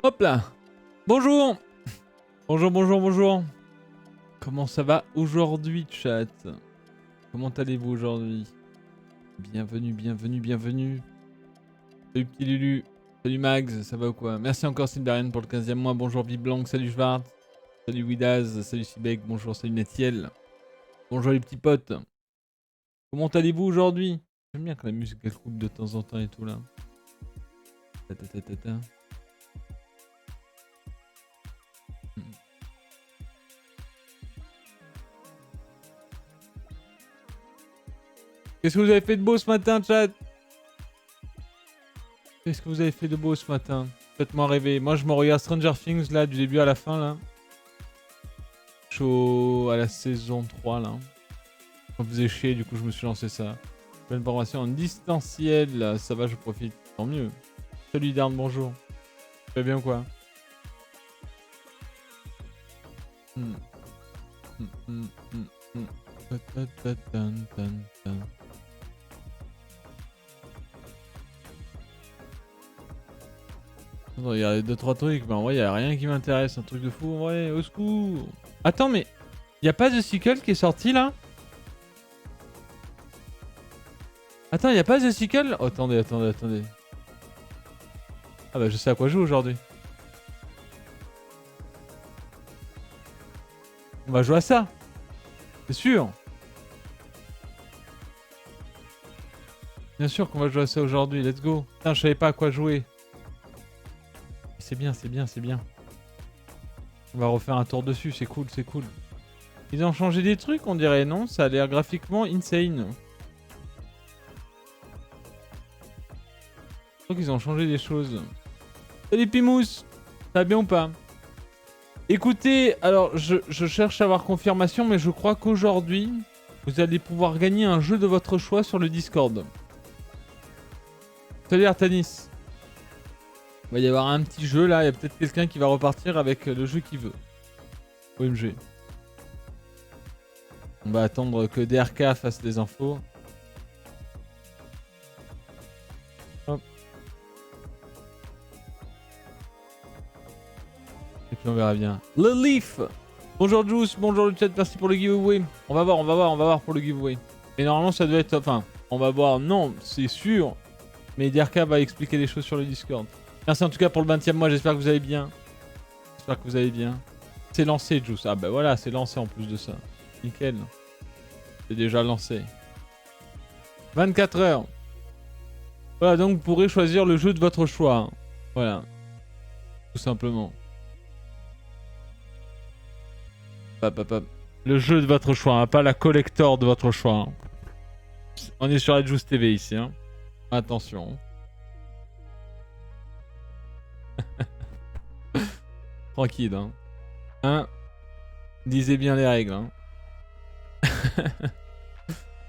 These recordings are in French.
Hop là. Bonjour. Bonjour, bonjour, bonjour. Comment ça va aujourd'hui, chat? Comment allez-vous aujourd'hui? Bienvenue, bienvenue, bienvenue. Salut petit Lulu. Salut Mags, ça va ou quoi? Merci encore Sylverian pour le 15e mois. Bonjour Viblanc, salut Schwartz. Salut Widaz, salut Sibek, bonjour, salut Netiel. Bonjour les petits potes. Comment allez-vous aujourd'hui? J'aime bien quand la musique elle coupe de temps en temps et tout là. Ta. Qu'est-ce que vous avez fait de beau ce matin, chat? Qu'est-ce que vous avez fait de beau ce matin? Faites-moi rêver. Moi, je me regarde Stranger Things, là, du début à la fin, là. Je suis à la saison 3, là. Ça me faisait chier, du coup, je me suis lancé ça. Pleine formation en distanciel, là. Ça va, je profite. Tant mieux. Salut, Darn, bonjour. Tu vas bien ou quoi? Il y a 2-3 trucs, mais en vrai, il y a rien qui m'intéresse. Un truc de fou, en vrai, au secours. Attends, mais y a pas The Sickle qui est sorti là? Attends, y a pas The Sickle? Oh, attendez. Ah bah, je sais à quoi jouer aujourd'hui. On va jouer à ça. C'est sûr. Bien sûr qu'on va jouer à ça aujourd'hui, let's go. Putain, je savais pas à quoi jouer. C'est bien. On va refaire un tour dessus, c'est cool. Ils ont changé des trucs, on dirait, non? Ça a l'air graphiquement insane. Je crois qu'ils ont changé des choses. Salut Pimous, ça va bien ou pas? Écoutez, alors je cherche à avoir confirmation, mais je crois qu'aujourd'hui, vous allez pouvoir gagner un jeu de votre choix sur le Discord. Salut Artanis. Il va y avoir un petit jeu là, il y a peut-être quelqu'un qui va repartir avec le jeu qu'il veut. OMG. On va attendre que DRK fasse des infos. Hop. Et puis on verra bien. Le Leaf. Bonjour Juice, bonjour le chat, merci pour le giveaway. On va voir pour le giveaway. Et normalement ça doit être... Enfin, on va voir, non, c'est sûr. Mais DRK va expliquer les choses sur le Discord. Merci en tout cas pour le 20e mois, j'espère que vous allez bien. C'est lancé Juice. Ah bah voilà, c'est lancé en plus de ça. Nickel. C'est déjà lancé. 24 heures. Voilà, donc vous pourrez choisir le jeu de votre choix. Voilà. Tout simplement. Hop. Le jeu de votre choix, hein, pas la collector de votre choix. Hein. On est sur la Juice TV ici. Hein. Attention. Tranquille. Hein. Lisez bien les règles. Hein.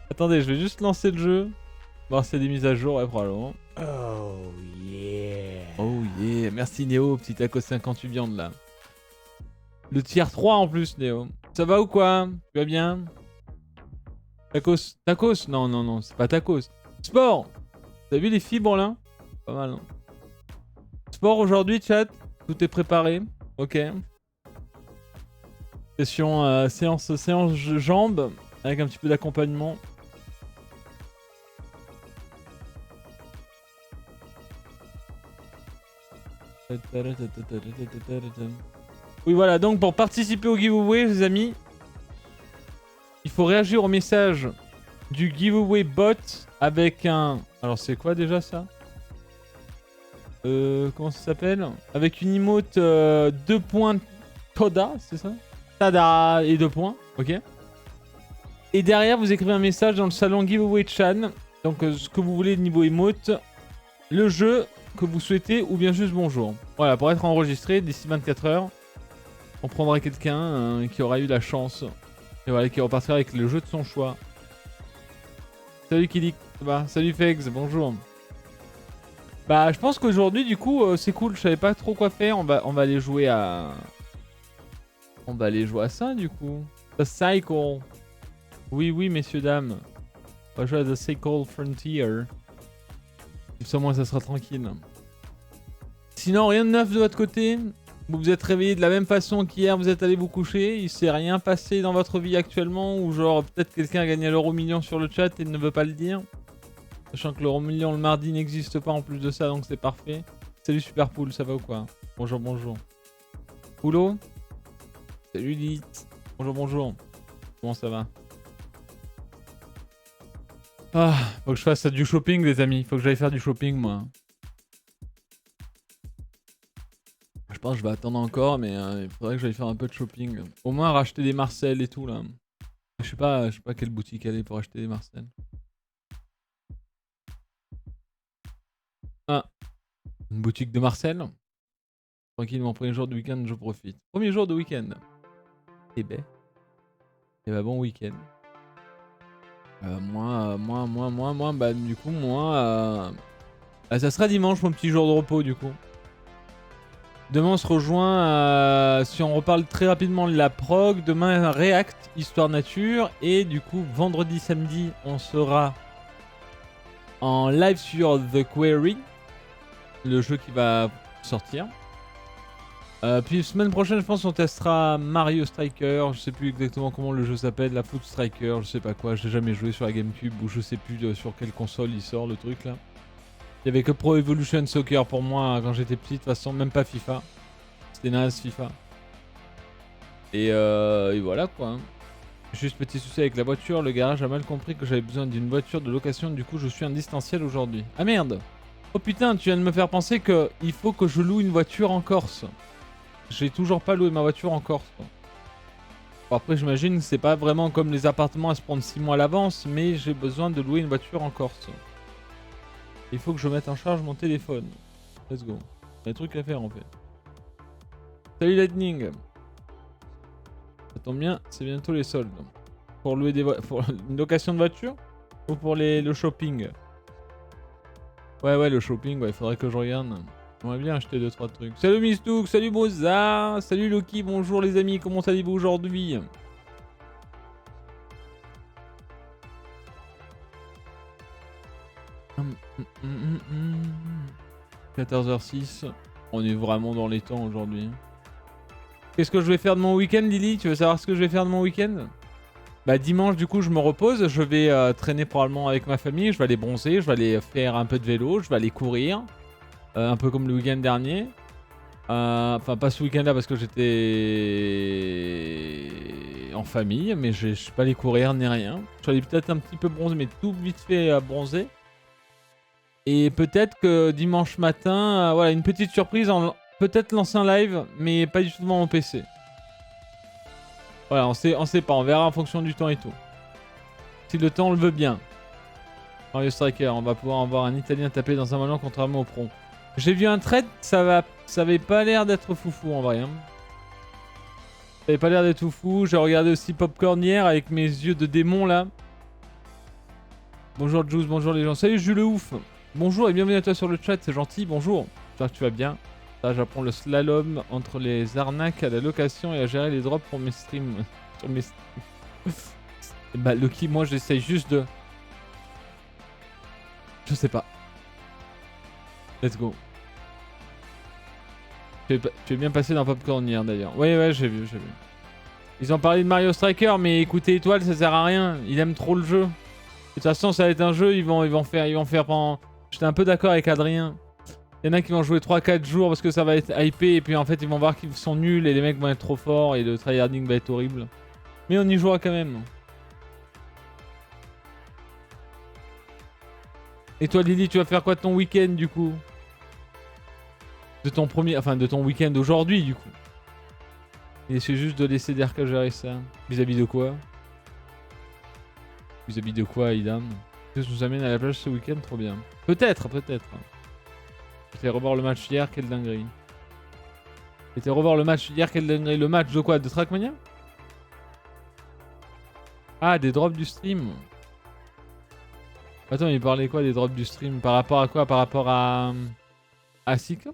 Attendez, je vais juste lancer le jeu. Voir s'il y a des mises à jour, ouais, probablement. Oh yeah. Merci Néo, petit taco 58 viande là. Le tier 3 en plus, Néo. Ça va ou quoi? Tu vas bien? Tacos? Non, c'est pas tacos. Sport! T'as vu les fibres là? Pas mal, hein. Sport aujourd'hui, chat? Tout est préparé? Ok. Séance jambes, avec un petit peu d'accompagnement. Oui voilà, donc pour participer au giveaway les amis, il faut réagir au message du giveaway bot avec un... Alors c'est quoi déjà ça? Comment ça s'appelle? Avec une emote 2 points Toda, c'est ça? Tada et 2 points, ok. Et derrière vous écrivez un message dans le salon giveaway Chan, donc ce que vous voulez niveau emote, le jeu que vous souhaitez ou bien juste bonjour. Voilà, pour être enregistré d'ici 24 heures, on prendra quelqu'un qui aura eu la chance et voilà, qui repartira avec le jeu de son choix. Salut Kilik, ça va? Salut Fex, bonjour. Bah je pense qu'aujourd'hui du coup c'est cool, je savais pas trop quoi faire, on va aller jouer à... On va aller jouer à ça du coup. The Cycle. Oui messieurs dames. On va jouer à The Cycle Frontier. Comme ça au moins ça sera tranquille. Sinon, rien de neuf de votre côté. Vous vous êtes réveillé de la même façon qu'hier, vous êtes allé vous coucher. Il s'est rien passé dans votre vie actuellement. Ou genre, peut-être quelqu'un a gagné l'euro million sur le chat et ne veut pas le dire. Sachant que l'euro million le mardi n'existe pas en plus de ça, donc c'est parfait. Salut Superpool, ça va ou quoi? Bonjour, bonjour. Poulot? Salut Lilith. Bonjour, bonjour. Comment ça va? Ah, faut que je fasse du shopping, les amis. Faut que j'aille faire du shopping, moi. Je pense que je vais attendre encore, mais il faudrait que j'aille faire un peu de shopping. Au moins racheter des Marcel et tout, là. Je sais pas quelle boutique aller pour acheter des Marcel. Ah, une boutique de Marcel. Tranquille, mon premier jour de week-end, je profite. Premier jour de week-end. Eh ben. Eh ben, bon week-end. Moi, bah du coup, ça sera dimanche, mon petit jour de repos, du coup. Demain, on se rejoint, si on reparle très rapidement de la prog. Demain, React, Histoire Nature. Et du coup, vendredi, samedi, on sera en live sur The Quarry, le jeu qui va sortir. Puis semaine prochaine, je pense qu'on testera Mario Striker. Je sais plus exactement comment le jeu s'appelle, la Foot Striker, je sais pas quoi. J'ai jamais joué sur la GameCube ou je sais plus sur quelle console il sort le truc là. Il y avait que Pro Evolution Soccer pour moi quand j'étais petit. De toute façon, même pas FIFA. C'était naze FIFA. Et voilà quoi. Juste petit souci avec la voiture, le garage a mal compris que j'avais besoin d'une voiture de location. Du coup, je suis un distanciel aujourd'hui. Ah merde! Oh putain, tu viens de me faire penser que il faut que je loue une voiture en Corse. J'ai toujours pas loué ma voiture en Corse. Bon, après, j'imagine que c'est pas vraiment comme les appartements à se prendre 6 mois à l'avance, mais j'ai besoin de louer une voiture en Corse. Il faut que je mette en charge mon téléphone. Let's go. Il y a des trucs à faire en fait. Salut Lightning. Ça tombe bien, c'est bientôt les soldes. Pour louer pour une location de voiture ou pour le shopping? Ouais, le shopping, il faudrait que je regarde. J'aimerais bien acheter 2-3 trucs. Salut Mistouk, salut Mozart, salut Loki, bonjour les amis, comment allez-vous aujourd'hui? « 14h06, on est vraiment dans les temps aujourd'hui. Qu'est-ce que je vais faire de mon week-end, Lily? Tu veux savoir ce que je vais faire de mon week-end? Bah dimanche, du coup, je me repose, je vais traîner probablement avec ma famille, je vais aller bronzer, je vais aller faire un peu de vélo, je vais aller courir. Un peu comme le week-end dernier. Enfin, pas ce week-end-là parce que j'étais en famille, mais je suis pas allé courir ni rien. Je suis allé peut-être un petit peu bronzer, mais tout vite fait à bronzer. Et peut-être que dimanche matin, voilà, une petite surprise, peut-être lancer un live, mais pas du tout devant mon PC. Voilà, on sait pas, on verra en fonction du temps et tout. Si le temps le veut bien. Mario Striker, on va pouvoir avoir un Italien taper dans un ballon contrairement au pro. J'ai vu un trade, ça avait pas l'air d'être foufou en vrai. Hein. Ça avait pas l'air d'être foufou. J'ai regardé aussi Popcorn hier avec mes yeux de démon là. Bonjour Juice, bonjour les gens. Salut Jules le ouf. Bonjour et bienvenue à toi sur le chat, c'est gentil, bonjour. J'espère que tu vas bien. Là j'apprends le slalom entre les arnaques à la location et à gérer les drops pour mes streams. Sur mes streams. Bah Loki, moi j'essaye juste de... Je sais pas. Let's go. Tu es bien passé dans Popcorn hier d'ailleurs. Ouais, j'ai vu. Ils ont parlé de Mario Striker, mais écoutez Étoile, ça sert à rien. Il aime trop le jeu. De toute façon, ça va être un jeu, ils vont faire pendant... J'étais un peu d'accord avec Adrien. Il y en a qui vont jouer 3-4 jours parce que ça va être hypé, et puis en fait, ils vont voir qu'ils sont nuls et les mecs vont être trop forts et le tryharding va être horrible. Mais on y jouera quand même. Et toi, Lily, tu vas faire quoi de ton week-end du coup? De ton week-end aujourd'hui du coup. Et c'est juste de laisser DRK gérer ça. Vis-à-vis de quoi? Vis-à-vis de quoi, Idam? Ça nous amène à la plage ce week-end, trop bien. Peut-être. J'ai revoir le match hier, quelle dinguerie. J'ai revoir le match hier, quelle dinguerie. Le match de quoi? De Trackmania? Ah, des drops du stream. Attends, il parlait quoi des drops du stream? Par rapport à quoi? Par rapport à Cycle?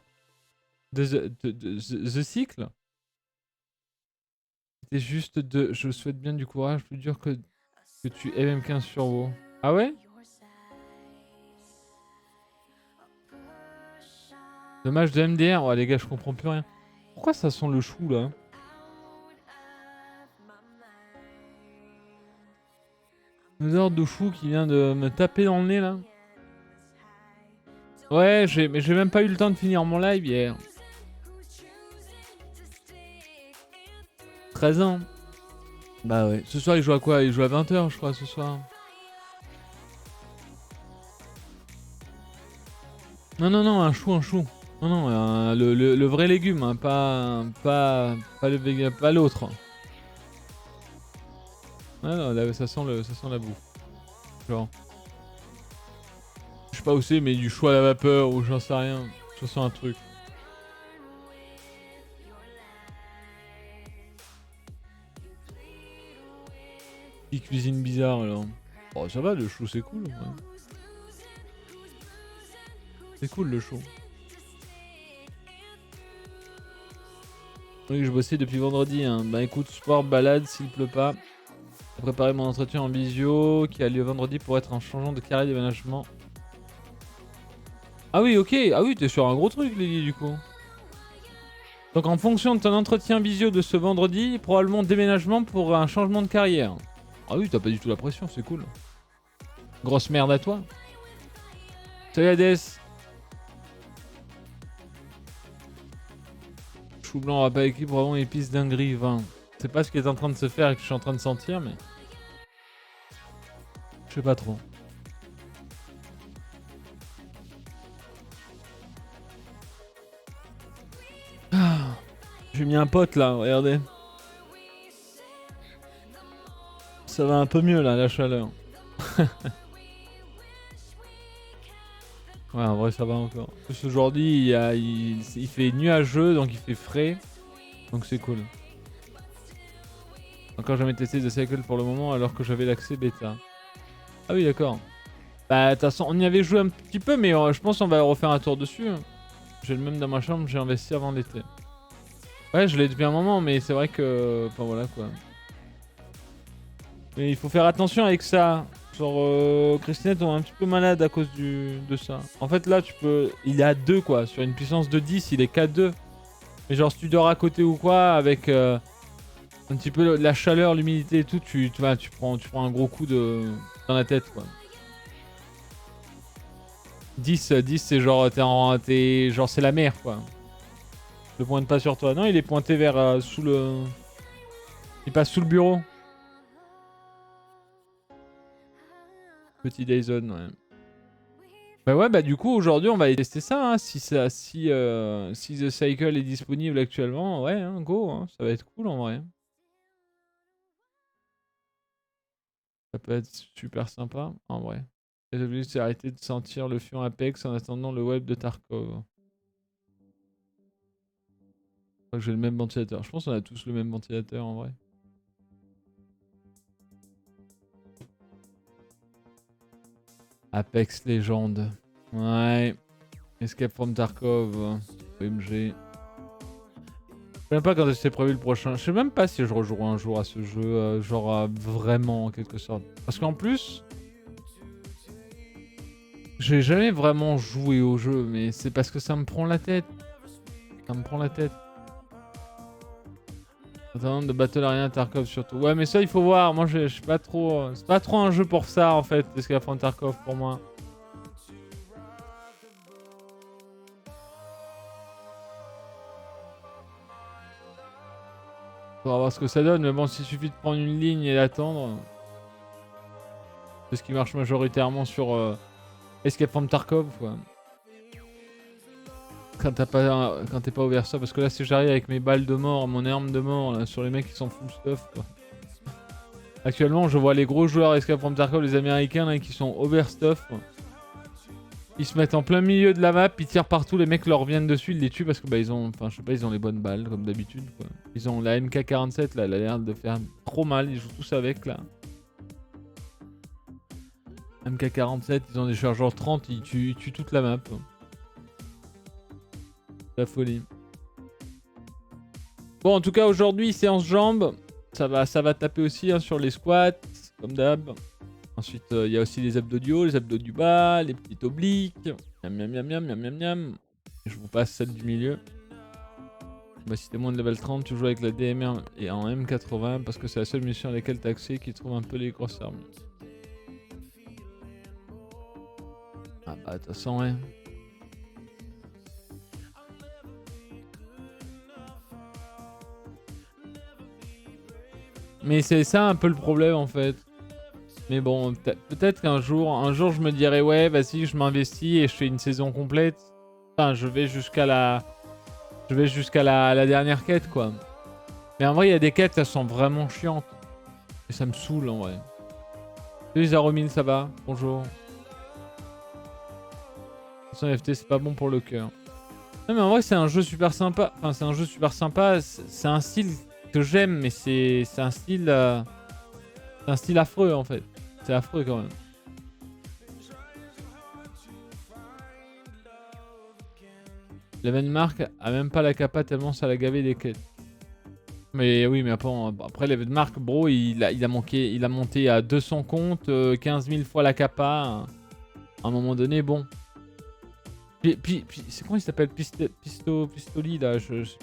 The Cycle? C'était juste de... Je souhaite bien du courage, plus dur que tu MM15 sur WoW. Ah ouais? Dommage de MDR. Ouais, les gars, je comprends plus rien. Pourquoi ça sent le chou là? Une odeur de chou qui vient de me taper dans le nez là. Ouais, mais j'ai même pas eu le temps de finir mon live hier. 13 ans. Bah ouais. Ce soir, il joue à quoi? Il joue à 20h, je crois, ce soir. Non, non, non, un chou, un chou. Non, non, le vrai légume, hein, pas le véga, pas l'autre. Ah non, là, ça sent la bouffe. Genre. Je sais pas où c'est, mais du chou à la vapeur ou j'en sais rien. Ça sent un truc. Qui cuisine bizarre alors. Bon, ça va, le chou c'est cool. Ouais. C'est cool le chou. Oui, je bossais depuis vendredi. Hein. Bah écoute, sport, balade s'il pleut pas. J'ai préparé mon entretien en visio qui a lieu vendredi pour être un changement de carré d'aménagement. Ah oui, ok. Ah oui, t'es sur un gros truc, Lily, du coup. Donc en fonction de ton entretien visio de ce vendredi, probablement déménagement pour un changement de carrière. Ah oui, t'as pas du tout la pression, c'est cool. Grosse merde à toi. Salut Hades. Chou blanc, repas équipe, vraiment épice dinguerie, vin. C'est pas ce qui est en train de se faire et que je suis en train de sentir, mais... Je sais pas trop. Ah, j'ai mis un pote là, regardez. Ça va un peu mieux là, la chaleur. Ouais, en vrai, ça va encore. En plus, aujourd'hui, il fait nuageux, donc il fait frais. Donc c'est cool. Encore jamais testé The Cycle pour le moment, alors que j'avais l'accès bêta. Ah oui, d'accord. Bah, de toute façon, on y avait joué un petit peu, mais je pense qu'on va refaire un tour dessus. J'ai le même dans ma chambre, j'ai investi avant l'été. Ouais, je l'ai depuis un moment, mais c'est vrai que... Enfin, voilà, quoi. Mais il faut faire attention avec ça. Genre, Christinette, on est un petit peu malade à cause de ça. En fait, là, tu peux... Il est à 2, quoi. Sur une puissance de 10, il est qu'à 2. Mais genre, si tu dors à côté ou quoi, avec un petit peu la chaleur, l'humidité et tout, tu prends un gros coup dans la tête, quoi. 10 c'est genre, genre, c'est la mer, quoi. Le pointe pas sur toi. Non, il est pointé vers sous le... Il passe sous le bureau. Petit Dayzone, ouais. Bah ouais, bah du coup, aujourd'hui, on va aller tester ça. Hein. Si The Cycle est disponible actuellement, ouais, hein, go. Hein. Ça va être cool, en vrai. Ça peut être super sympa, en vrai. Les objectifs, c'est arrêter de sentir le fion Apex en attendant le web de Tarkov. Je crois que j'ai le même ventilateur. Je pense qu'on a tous le même ventilateur, en vrai. Apex Legends. Ouais. Escape from Tarkov. OMG. Je sais même pas quand c'est prévu le prochain. Je sais même pas si je rejouerai un jour à ce jeu. Genre vraiment en quelque sorte. Parce qu'en plus... J'ai jamais vraiment joué au jeu. Mais c'est parce que ça me prend la tête. Ça me prend la tête. Attends, de Battle Arena Tarkov surtout. Ouais, mais ça, il faut voir. Moi, je suis pas trop... C'est pas trop un jeu pour ça, en fait, Escape from Tarkov, pour moi. Faudra voir ce que ça donne. Mais bon, s'il suffit de prendre une ligne et d'attendre... C'est ce qui marche majoritairement sur Escape from Tarkov, quoi. Quand t'es pas ouvert ça. Parce que là, si j'arrive avec mes balles de mort, mon arme de mort, là, sur les mecs qui sont full stuff, quoi. Actuellement, je vois les gros joueurs Escape from Tarkov, les américains, là, qui sont overstuff. Ils se mettent en plein milieu de la map, ils tirent partout, les mecs leur reviennent dessus, ils les tuent parce que bah ils ont, enfin je sais pas, ils ont les bonnes balles comme d'habitude, quoi. Ils ont la MK47 là, elle a l'air de faire trop mal, ils jouent tous avec là. MK47, ils ont des chargeurs 30, ils tuent toute la map. La folie. Bon, en tout cas aujourd'hui séance jambes, ça va taper aussi hein, sur les squats comme d'hab. Ensuite, il y a aussi les abdos du haut, les abdos du bas, les petites obliques. Miam miam miam miam miam miam miam. Je vous passe celle du milieu. Bah, si t'es moins de level 30, tu joues avec la DMR et en M80 parce que c'est la seule mission à laquelle t'as accès qui trouve un peu les grosses armes. Ah bah de toute façon ouais. Mais c'est ça un peu le problème en fait. Mais bon, peut-être qu'un jour, je me dirais ouais, vas-y, je m'investis et je fais une saison complète. Enfin, je vais jusqu'à la dernière quête quoi. Mais en vrai, il y a des quêtes, elles sont vraiment chiantes. Et ça me saoule en vrai. Salut Zaromine, ça va? Bonjour. De toute façon, FT, c'est pas bon pour le cœur. Non mais en vrai, c'est un jeu super sympa. Enfin, c'est un jeu super sympa. C'est un style que j'aime, mais c'est un style... c'est un style affreux en fait. C'est affreux quand même. L'Evenmark a même pas la capa tellement ça l'a gavé des quêtes. Mais oui, mais après l'Evenmark, bro, il a monté à 200 comptes, 15 000 fois la capa. À un moment donné, bon. Puis c'est comment il s'appelle Pistoli là,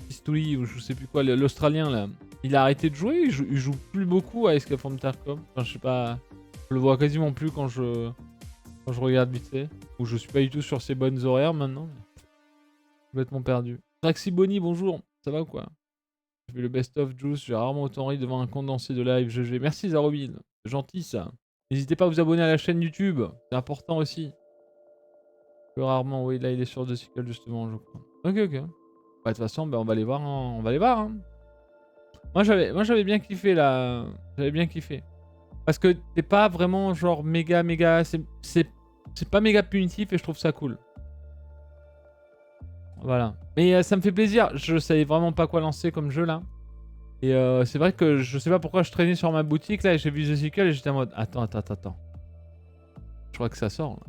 Pistoli ou je sais plus quoi, l'Australien là. Il a arrêté de jouer, il joue plus beaucoup à Escape from Tarkov. Enfin, je sais pas, je le vois quasiment plus quand je regarde vite fait. Ou je suis pas du tout sur ses bonnes horaires maintenant. Complètement perdu. Traxy Bonnie, bonjour, ça va ou quoi? Je fais le best-of Juice, j'ai rarement autant ri devant un condensé de live GG. Merci Zaromil, c'est gentil ça. N'hésitez pas à vous abonner à la chaîne YouTube, c'est important aussi. Plus rarement, oui, là il est sur The Cycle justement, je crois. Ok, ok. Bah, de toute façon, bah, on va les voir, hein. On va les voir. Hein. Moi j'avais bien kiffé là. J'avais bien kiffé. Parce que t'es pas vraiment genre méga. C'est pas méga punitif et je trouve ça cool. Voilà. Mais ça me fait plaisir. Je savais vraiment pas quoi lancer comme jeu là. Et c'est vrai que je sais pas pourquoi je traînais sur ma boutique là et j'ai vu The Cycle et j'étais en mode attends. Je crois que ça sort là.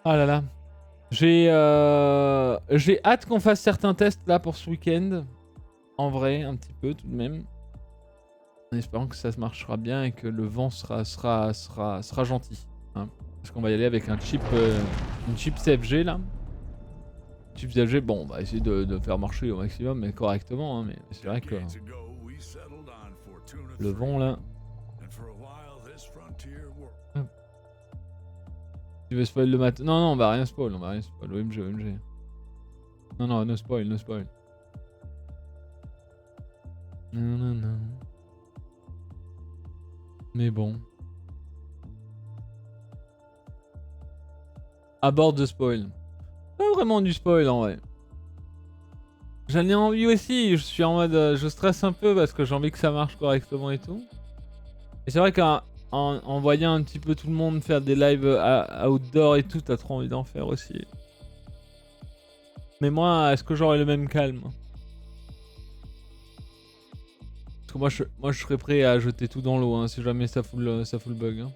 Ah là là. J'ai hâte qu'on fasse certains tests là pour ce week-end. En vrai, un petit peu tout de même. En espérant que ça marchera bien et que le vent sera gentil. Hein. Parce qu'on va y aller avec une chip CFG là. Chip CFG, bon, on va essayer de faire marcher au maximum, mais correctement. Hein, mais c'est vrai que le vent là. Tu veux spoil le matin? Non, on va rien spoil, OMG. Non, no spoil. Non. Mais bon. Aborde de spoil. Pas vraiment du spoil en vrai. J'en ai envie aussi, je suis en mode... je stresse un peu parce que j'ai envie que ça marche correctement et tout. Et c'est vrai qu'en voyant un petit peu tout le monde faire des lives outdoor et tout, t'as trop envie d'en faire aussi. Mais moi, est-ce que j'aurai le même calme? Parce que moi je serais prêt à jeter tout dans l'eau hein, si jamais ça fout le bug. Hein.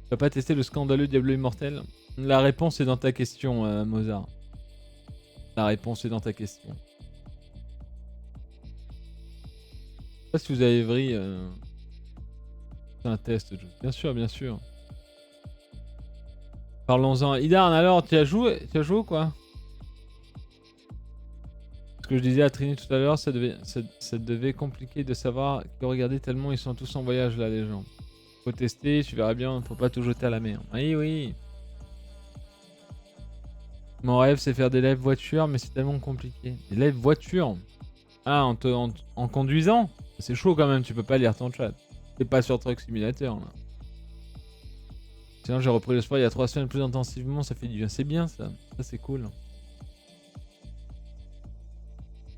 Tu vas pas tester le scandaleux Diablo Immortel? La réponse est dans ta question, Mozart. La réponse est dans ta question. Je sais pas si vous avez vri. C'est un test. Bien sûr. Parlons-en. Idarn, alors, tu as joué ou quoi? Ce que je disais à Trini tout à l'heure, ça devait compliquer de savoir que regarder tellement ils sont tous en voyage là, les gens. Faut tester, tu verras bien, faut pas tout jeter à la mer. Oui. Mon rêve, c'est faire des lives voiture, mais c'est tellement compliqué. Des lives voiture? Ah, en conduisant? C'est chaud quand même, tu peux pas lire ton chat. T'es pas sur Truck Simulator là. Sinon, j'ai repris le sport il y a 3 semaines plus intensivement, ça fait du bien. C'est bien ça, ça c'est cool.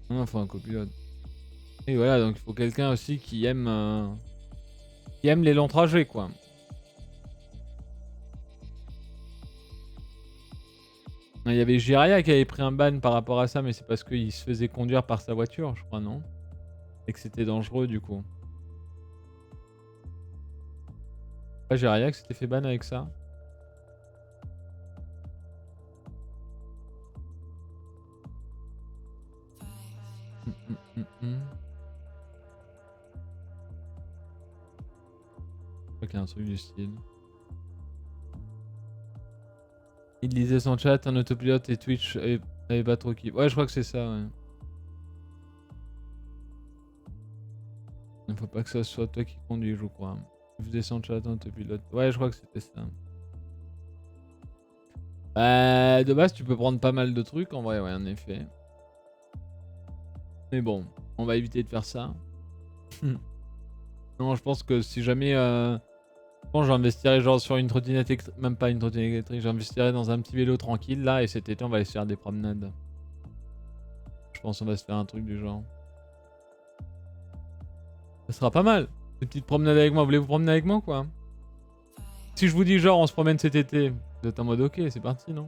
Non, faut un copilote. Et voilà, donc il faut quelqu'un aussi qui aime les longs trajets quoi. Il y avait Jiraya qui avait pris un ban par rapport à ça, mais c'est parce qu'il se faisait conduire par sa voiture, je crois, non? Et que c'était dangereux du coup. Pas Jiraya qui s'était fait ban avec ça. Je crois qu'il y a un truc du style. Il lisait son chat, un autopilote et Twitch avait pas trop kiffé. Ouais, je crois que c'est ça, ouais. Il faut pas que ça soit toi qui conduis, je crois. Il faisait son chat, un autopilote. Ouais, je crois que c'était ça. Bah, de base, tu peux prendre pas mal de trucs, en vrai, ouais, en effet. Mais bon, on va éviter de faire ça. Non, je pense que si jamais... Je pense que j'investirais genre sur une trottinette électrique, même pas une trottinette électrique, j'investirais dans un petit vélo tranquille là et cet été on va aller se faire des promenades. Je pense qu'on va se faire un truc du genre. Ça sera pas mal, des petites promenades avec moi. Vous voulez vous promener avec moi quoi? Si je vous dis genre on se promène cet été, vous êtes en mode ok c'est parti non?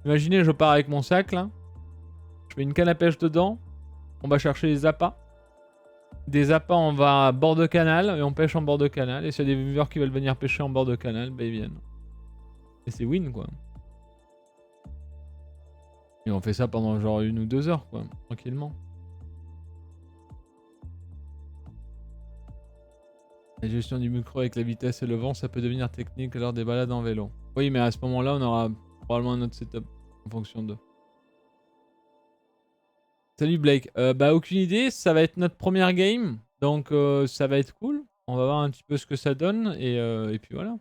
Imaginez je pars avec mon sac là, je mets une canne à pêche dedans, on va chercher les appâts. Des appâts on va à bord de canal et on pêche en bord de canal. Et s'il y a des viewers qui veulent venir pêcher en bord de canal, bah ils viennent. Et c'est win quoi. Et on fait ça pendant genre 1 ou 2 heures quoi, tranquillement. La gestion du micro avec la vitesse et le vent, ça peut devenir technique lors des balades en vélo. Oui mais à ce moment là on aura probablement un autre setup en fonction de... Salut Blake, bah aucune idée, ça va être notre première game, donc ça va être cool. On va voir un petit peu ce que ça donne et puis voilà.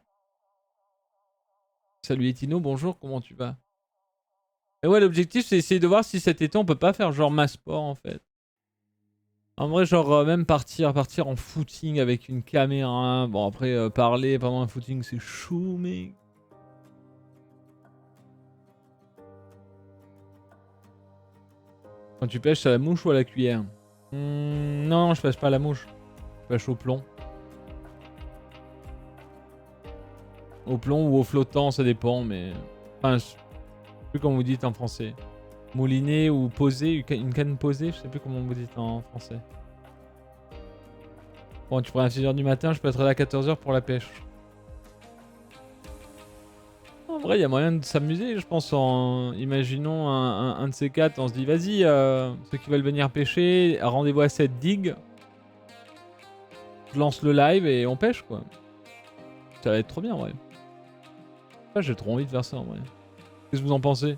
Salut Etino, bonjour, comment tu vas? Et ouais, l'objectif c'est essayer de voir si cet été on peut pas faire genre mass sport en fait. En vrai, genre même partir en footing avec une caméra. Bon après parler pendant un footing c'est chaud mec. Quand tu pêches à la mouche ou à la cuillère? Non, je pêche pas à la mouche. Je pêche au plomb. Au plomb ou au flottant, ça dépend, mais... Enfin, je sais plus comment vous dites en français. Mouliné ou posé, une canne posée, je sais plus comment vous dites en français. Bon, tu prends à 6h du matin, je peux être là à 14h pour la pêche. En vrai, il y a moyen de s'amuser, je pense, en... Imaginons un de ces quatre, on se dit, vas-y, ceux qui veulent venir pêcher, rendez-vous à cette digue. Je lance le live et on pêche, quoi. Ça va être trop bien, ouais. J'ai trop envie de faire ça, en vrai. Qu'est-ce que vous en pensez?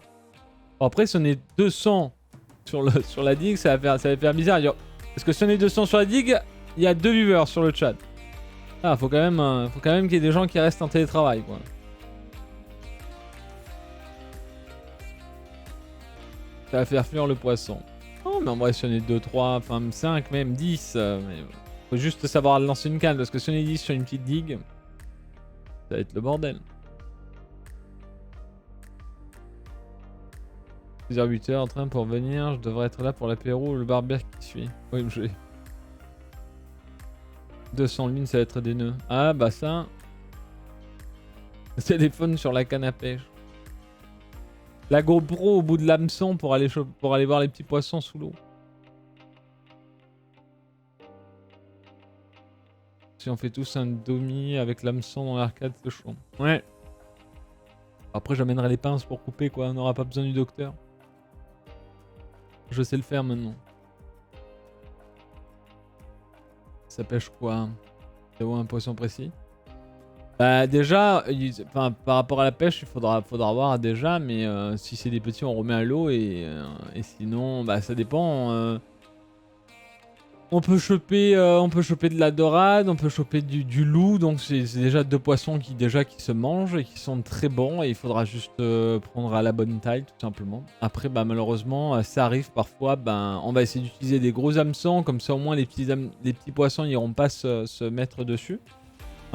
Bon, après, si on est 200 sur la digue, ça va faire bizarre. Parce que si on est 200 sur la digue, il y a 2 viewers sur le chat. Ah, faut quand même qu'il y ait des gens qui restent en télétravail, quoi. Ça va faire fuir le poisson. Oh, mais en vrai, si on est 2, 3, enfin 5, même 10, mais faut juste savoir lancer une canne. Parce que si on est 10 sur une petite digue, ça va être le bordel. 6h-8h en train pour venir, je devrais être là pour l'apéro ou le barbecue qui suit. Oui, je vais. 200 lignes, ça va être des nœuds. Ah bah ça... Téléphone sur la canne à pêche. La GoPro au bout de l'hameçon pour aller voir les petits poissons sous l'eau. Si on fait tous un demi avec l'hameçon dans l'arcade, c'est chaud. Ouais. Après j'amènerai les pinces pour couper quoi, on n'aura pas besoin du docteur. Je sais le faire maintenant. Ça pêche quoi? Ça vaut un poisson précis? Bah déjà, par rapport à la pêche, il faudra voir déjà, mais si c'est des petits, on remet à l'eau et sinon, bah ça dépend. On peut choper de la dorade, on peut choper du loup, donc c'est déjà 2 poissons qui se mangent et qui sont très bons et il faudra juste prendre à la bonne taille tout simplement. Après bah malheureusement ça arrive parfois, on va essayer d'utiliser des gros hameçons, comme ça au moins les petits poissons n'iront pas se mettre dessus.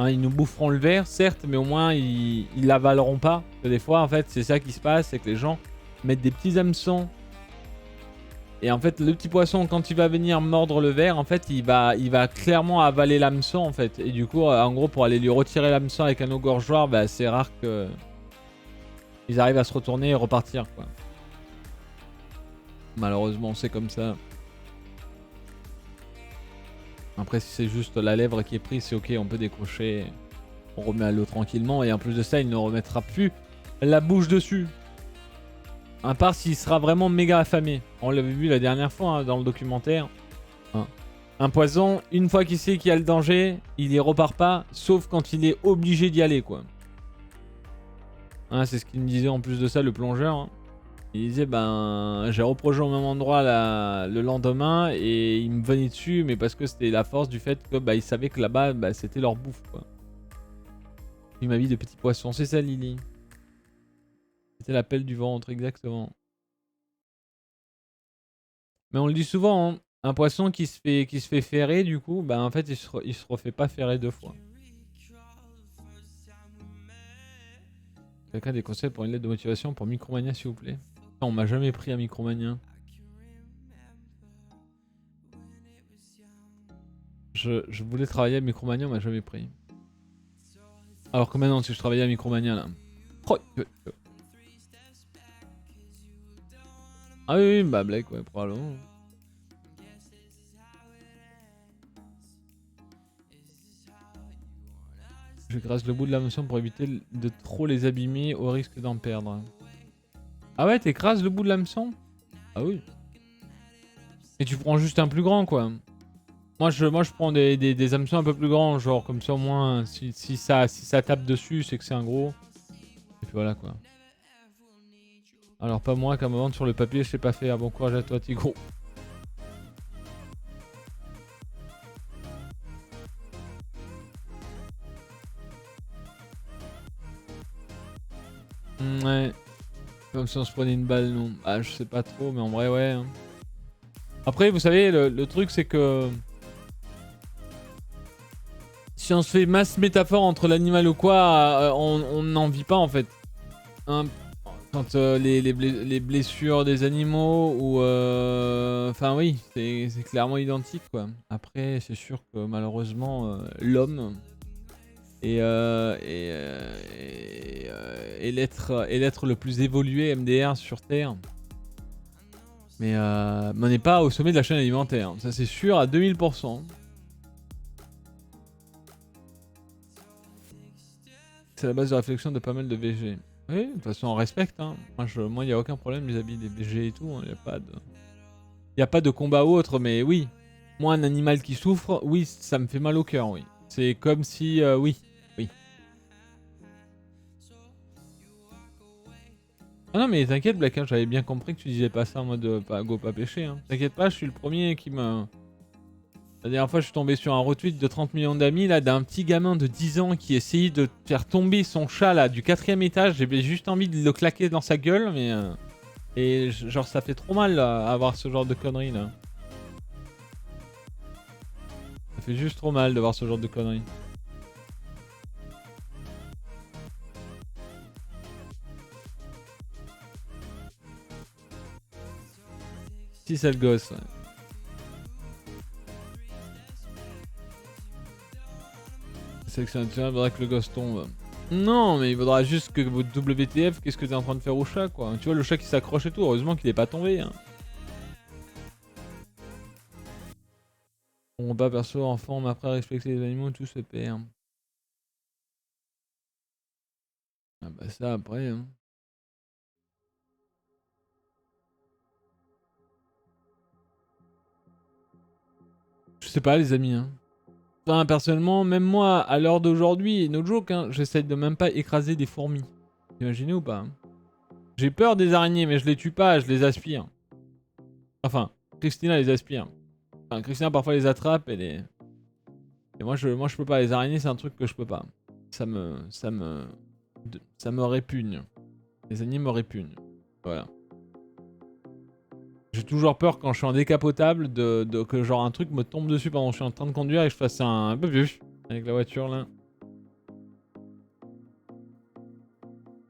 Hein, ils nous boufferont le verre certes, mais au moins ils l'avaleront pas. Parce que des fois en fait c'est ça qui se passe, c'est que les gens mettent des petits hameçons. Et en fait, le petit poisson, quand il va venir mordre le verre, en fait, il va clairement avaler l'hameçon, en fait. Et du coup, en gros, pour aller lui retirer l'hameçon avec un engorgeoir, bah, c'est rare que ils arrivent à se retourner et repartir, quoi. Malheureusement, c'est comme ça. Après, si c'est juste la lèvre qui est prise, c'est ok, on peut décrocher. On remet à l'eau tranquillement. Et en plus de ça, il ne remettra plus la bouche dessus. À part s'il sera vraiment méga affamé. On l'avait vu la dernière fois hein, dans le documentaire. Hein. Un poisson, une fois qu'il sait qu'il y a le danger, il y repart pas, sauf quand il est obligé d'y aller quoi. Hein, c'est ce qu'il me disait en plus de ça, le plongeur. Hein. Il disait, ben, j'ai replongé au même endroit le lendemain et il me venait dessus, mais parce que c'était la force du fait que bah, ils savaient que là-bas, bah, c'était leur bouffe, quoi. Il m'a mis de petits poissons, c'est ça, Lily. C'était l'appel du ventre, exactement. Mais on le dit souvent, hein, un poisson qui se fait ferrer, du coup, bah en fait, il se refait pas ferrer 2 fois. Quelqu'un a des conseils pour une lettre de motivation pour Micromania, s'il vous plaît? On m'a jamais pris à Micromania. Je voulais travailler à Micromania, on m'a jamais pris. Alors que maintenant, si je travaillais à Micromania, là... Oh, ah oui, bah Blake, ouais, probablement. Je grasse le bout de la motion pour éviter de trop les abîmer au risque d'en perdre. Ah ouais, t'écrases le bout de l'hameçon? Ah oui. Et tu prends juste un plus grand, quoi. Moi je prends des hameçons un peu plus grands, genre comme ça au moins, si ça tape dessus, c'est que c'est un gros. Et puis voilà, quoi. Alors pas moi, qu'à moment sur le papier, je sais pas faire. Bon courage à toi, Tigro. Ouais. Comme si on se prenait une balle, non. Ah, je sais pas trop, mais en vrai, ouais. Hein. Après, vous savez, le truc, c'est que... Si on se fait masse métaphore entre l'animal ou quoi, on n'en vit pas, en fait. Hein, quand les blessures des animaux ou... Enfin, oui, c'est clairement identique, quoi. Après, c'est sûr que, malheureusement, l'homme... Et l'être le plus évolué MDR sur Terre. Mais on n'est pas au sommet de la chaîne alimentaire. Ça c'est sûr à 2000%. C'est la base de réflexion de pas mal de VG. Oui, de toute façon on respecte. Hein. Moi il n'y a aucun problème vis-à-vis des VG et tout. Il n'y a pas de combat ou autre. Mais oui, moi un animal qui souffre, oui ça me fait mal au cœur. Oui. C'est comme si... oui. Ah non mais t'inquiète Black, hein, j'avais bien compris que tu disais pas ça en mode pas go pas pêcher. Hein. T'inquiète pas, je suis le premier qui me... La dernière fois je suis tombé sur un retweet de 30 millions d'amis là d'un petit gamin de 10 ans qui essayait de faire tomber son chat là du 4ème étage. J'avais juste envie de le claquer dans sa gueule mais... Et genre ça fait trop mal là, à voir ce genre de conneries là. Ça fait juste trop mal de voir ce genre de conneries. Si c'est le gosse. Ouais. Sélectionnateur, il faudra que le gosse tombe. Non, mais il faudra juste que votre WTF, qu'est-ce que t'es en train de faire au chat, quoi. Tu vois, le chat qui s'accroche et tout, heureusement qu'il est pas tombé. Hein. Bon, pas perso, enfant, mais après respecter les animaux, tout se perd. Ah bah ça, après, hein. Je sais pas, les amis, hein. Enfin, personnellement, même moi, à l'heure d'aujourd'hui, no joke, hein, j'essaie de même pas écraser des fourmis. Imaginez ou pas hein. J'ai peur des araignées, mais je les tue pas, je les aspire. Enfin, Christina les aspire. Enfin, Christina parfois les attrape et les... Et moi je peux pas, les araignées c'est un truc que je peux pas. Ça me répugne. Les araignées me répugnent. Voilà. J'ai toujours peur quand je suis en décapotable que genre un truc me tombe dessus pendant que je suis en train de conduire et que je fasse un avec la voiture là.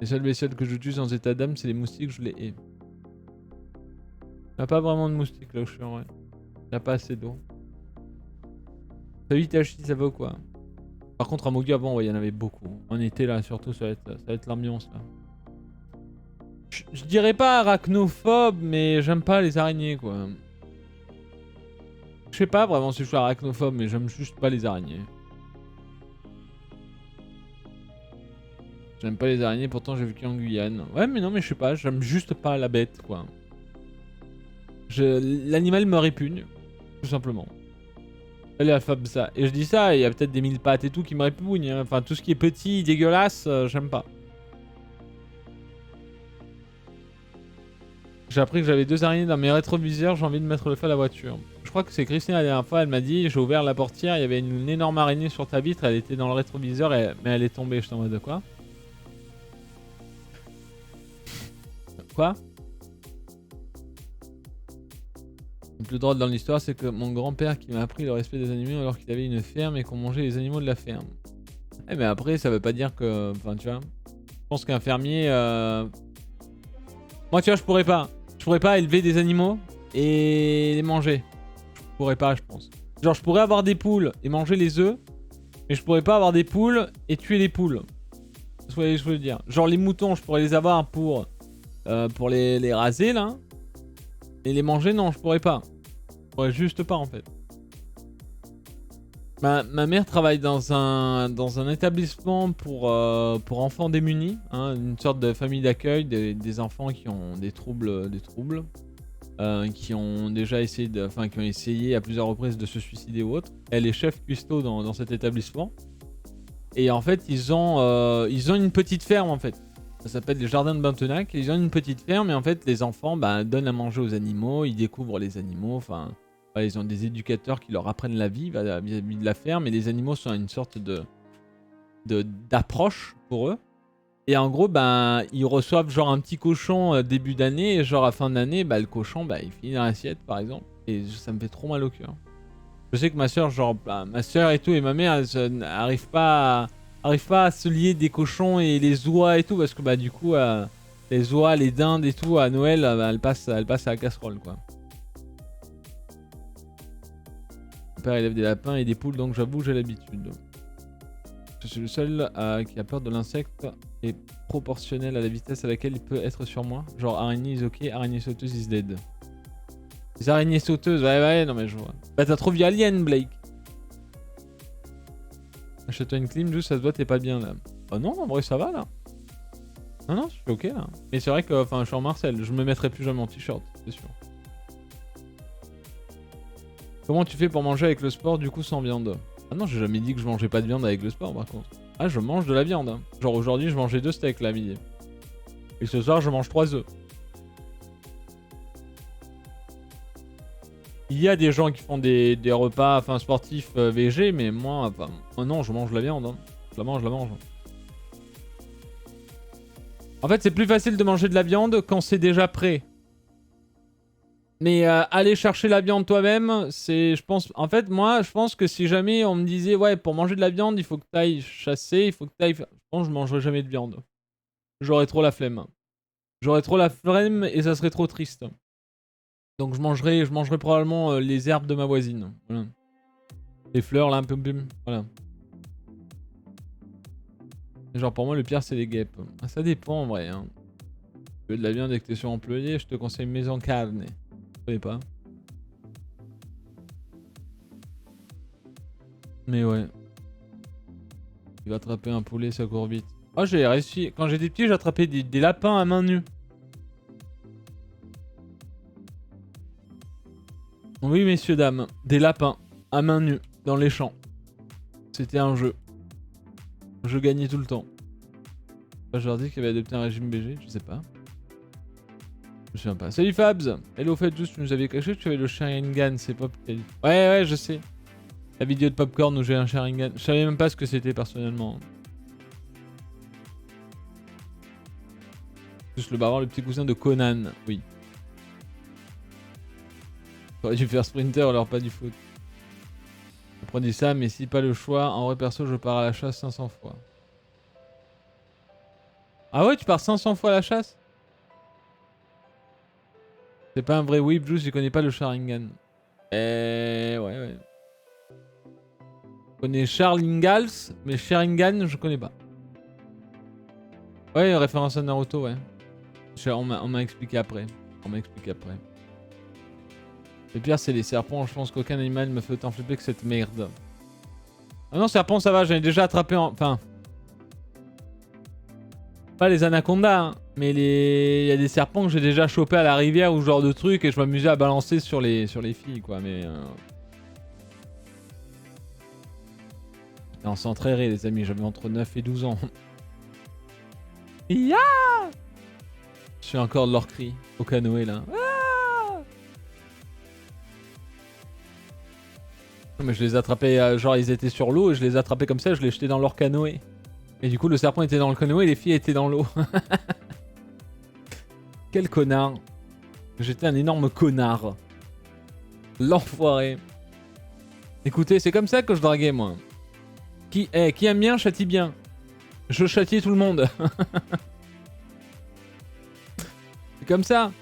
Les seules bestioles que je tue sans état d'âme, c'est les moustiques, je les hais. Il n'y a pas vraiment de moustiques là où je suis en vrai. Il n'y a pas assez d'eau. Salut Tachi, ça va ou quoi? Par contre à Mogu avant, ouais, il y en avait beaucoup. En été là, surtout, ça va être l'ambiance là. Je dirais pas arachnophobe, mais j'aime pas les araignées quoi. Je sais pas vraiment si je suis arachnophobe, mais j'aime juste pas les araignées. J'aime pas les araignées, pourtant j'ai vécu en Guyane. Ouais, mais non, mais je sais pas, j'aime juste pas la bête quoi. L'animal me répugne, tout simplement. Elle est affable ça. Et je dis ça, il y a peut-être des mille pattes et tout qui me répugnent. Hein. Enfin, tout ce qui est petit, dégueulasse, j'aime pas. J'ai appris que j'avais 2 araignées dans mes rétroviseurs, j'ai envie de mettre le feu à la voiture. Je crois que c'est Christine la dernière fois, elle m'a dit, j'ai ouvert la portière, il y avait une énorme araignée sur ta vitre, elle était dans le rétroviseur, mais elle est tombée. Je t'en mode de quoi? Quoi? Le plus drôle dans l'histoire, c'est que mon grand-père qui m'a appris le respect des animaux alors qu'il avait une ferme et qu'on mangeait les animaux de la ferme. Eh mais après, ça veut pas dire que... Enfin, tu vois, je pense qu'un fermier... Moi, tu vois, je pourrais pas. Je pourrais pas élever des animaux et les manger. Je pourrais pas, je pense. Genre, je pourrais avoir des poules et manger les œufs, mais je pourrais pas avoir des poules et tuer les poules. C'est ce que je veux dire. Genre, les moutons, je pourrais les avoir pour les raser, là. Et les manger, non, je pourrais pas. Je pourrais juste pas, en fait. Ma mère travaille dans un établissement pour enfants démunis, hein, une sorte de famille d'accueil des enfants qui ont des troubles, qui ont déjà essayé qui ont essayé à plusieurs reprises de se suicider ou autre. Elle est chef cuistot dans cet établissement. Et en fait, ils ont une petite ferme en fait. Ça s'appelle les Jardins de Bentenac. Ils ont une petite ferme et en fait, les enfants donnent à manger aux animaux, ils découvrent les animaux, enfin... Ils ont des éducateurs qui leur apprennent la vie vis-à-vis de la ferme et les animaux sont une sorte d'approche pour eux. Et en gros, ils reçoivent genre un petit cochon début d'année et genre à fin d'année, le cochon, il finit dans l'assiette par exemple. Et ça me fait trop mal au cœur. Je sais que ma soeur, ma soeur et tout et ma mère, elles n'arrivent pas à se lier des cochons et les oies et tout parce que du coup, les oies, les dindes et tout à Noël, elles passent à la casserole quoi. Mon père élève des lapins et des poules, donc j'avoue, j'ai l'habitude. Je suis le seul qui a peur de l'insecte et proportionnel à la vitesse à laquelle il peut être sur moi. Genre araignée is ok, araignée sauteuse is dead. Les araignées sauteuses, ouais, non mais je vois. T'as trop vu Alien, Blake. Achète-toi une clim, juste ça se voit, t'es pas bien là. Oh non, en vrai ça va là. Non, je suis ok là. Mais c'est vrai que, je suis en Marcel, je me mettrai plus jamais en t-shirt, c'est sûr. Comment tu fais pour manger avec le sport du coup sans viande? Ah non, j'ai jamais dit que je mangeais pas de viande avec le sport par contre. Ah, je mange de la viande. Hein. Genre aujourd'hui, je mangeais 2 steaks là, midi. Et ce soir, je mange 3 œufs. Il y a des gens qui font des repas sportifs végés, mais moi non, je mange de la viande. Hein. Je la mange. En fait, c'est plus facile de manger de la viande quand c'est déjà prêt. Mais aller chercher la viande toi-même, c'est, je pense, en fait, moi, je pense que si jamais on me disait, ouais, pour manger de la viande, il faut que t'ailles chasser, il faut que t'ailles... Je pense que je mangerais jamais de viande. J'aurais trop la flemme. J'aurais trop la flemme et ça serait trop triste. Donc je mangerais probablement les herbes de ma voisine. Voilà. Les fleurs, là, un peu... Voilà. Et genre, pour moi, le pire, c'est les guêpes. Ah, ça dépend, en vrai. Hein. Tu veux de la viande et que t'es sur employé, je te conseille Maison Carne. Je connais pas. Mais ouais. Il va attraper un poulet, ça court vite. Oh, j'ai réussi. Quand j'étais petit, j'attrapais des lapins à main nue. Oui, messieurs, dames. Des lapins à main nue dans les champs. C'était un jeu. Je gagnais tout le temps. Je leur dis qu'il avait adopté un régime BG, je sais pas. Je me souviens pas. Salut Fabs. Hello Fabs, tu nous avais caché que tu avais le Sharingan, c'est Pop qui a dit. Ouais, je sais. La vidéo de Popcorn où j'ai un Sharingan. Je savais même pas ce que c'était personnellement. Juste le barbare, le petit cousin de Conan, oui. J'aurais dû faire Sprinter alors pas du foot. Je prenais ça, mais si pas le choix, en vrai perso, je pars à la chasse 500 fois. Ah ouais, tu pars 500 fois à la chasse? C'est pas un vrai whip, juste il connaît pas le Sharingan. Ouais. Je connais Charlingals, mais Sharingan, je connais pas. Ouais, référence à Naruto, ouais. On m'a expliqué après. Le pire, c'est les serpents. Je pense qu'aucun animal me fait autant flipper que cette merde. Ah non, serpent, ça va, j'en ai déjà attrapé en... Enfin... Pas les anacondas, hein, mais il y a des serpents que j'ai déjà chopé à la rivière ou ce genre de truc et je m'amusais à balancer sur les filles, quoi, mais... On s'entraînerait, les amis, j'avais entre 9 et 12 ans. Ya! Je fais encore de leur cri au canoë là. Ah, mais je les attrapais, genre ils étaient sur l'eau et je les attrapais comme ça, je les jetais dans leur canoë. Et du coup le serpent était dans le canoë et les filles étaient dans l'eau. Quel connard. J'étais un énorme connard. L'enfoiré. Écoutez, c'est comme ça que je draguais moi. Qui aime bien, châtie bien. Je châtiais tout le monde. C'est comme ça.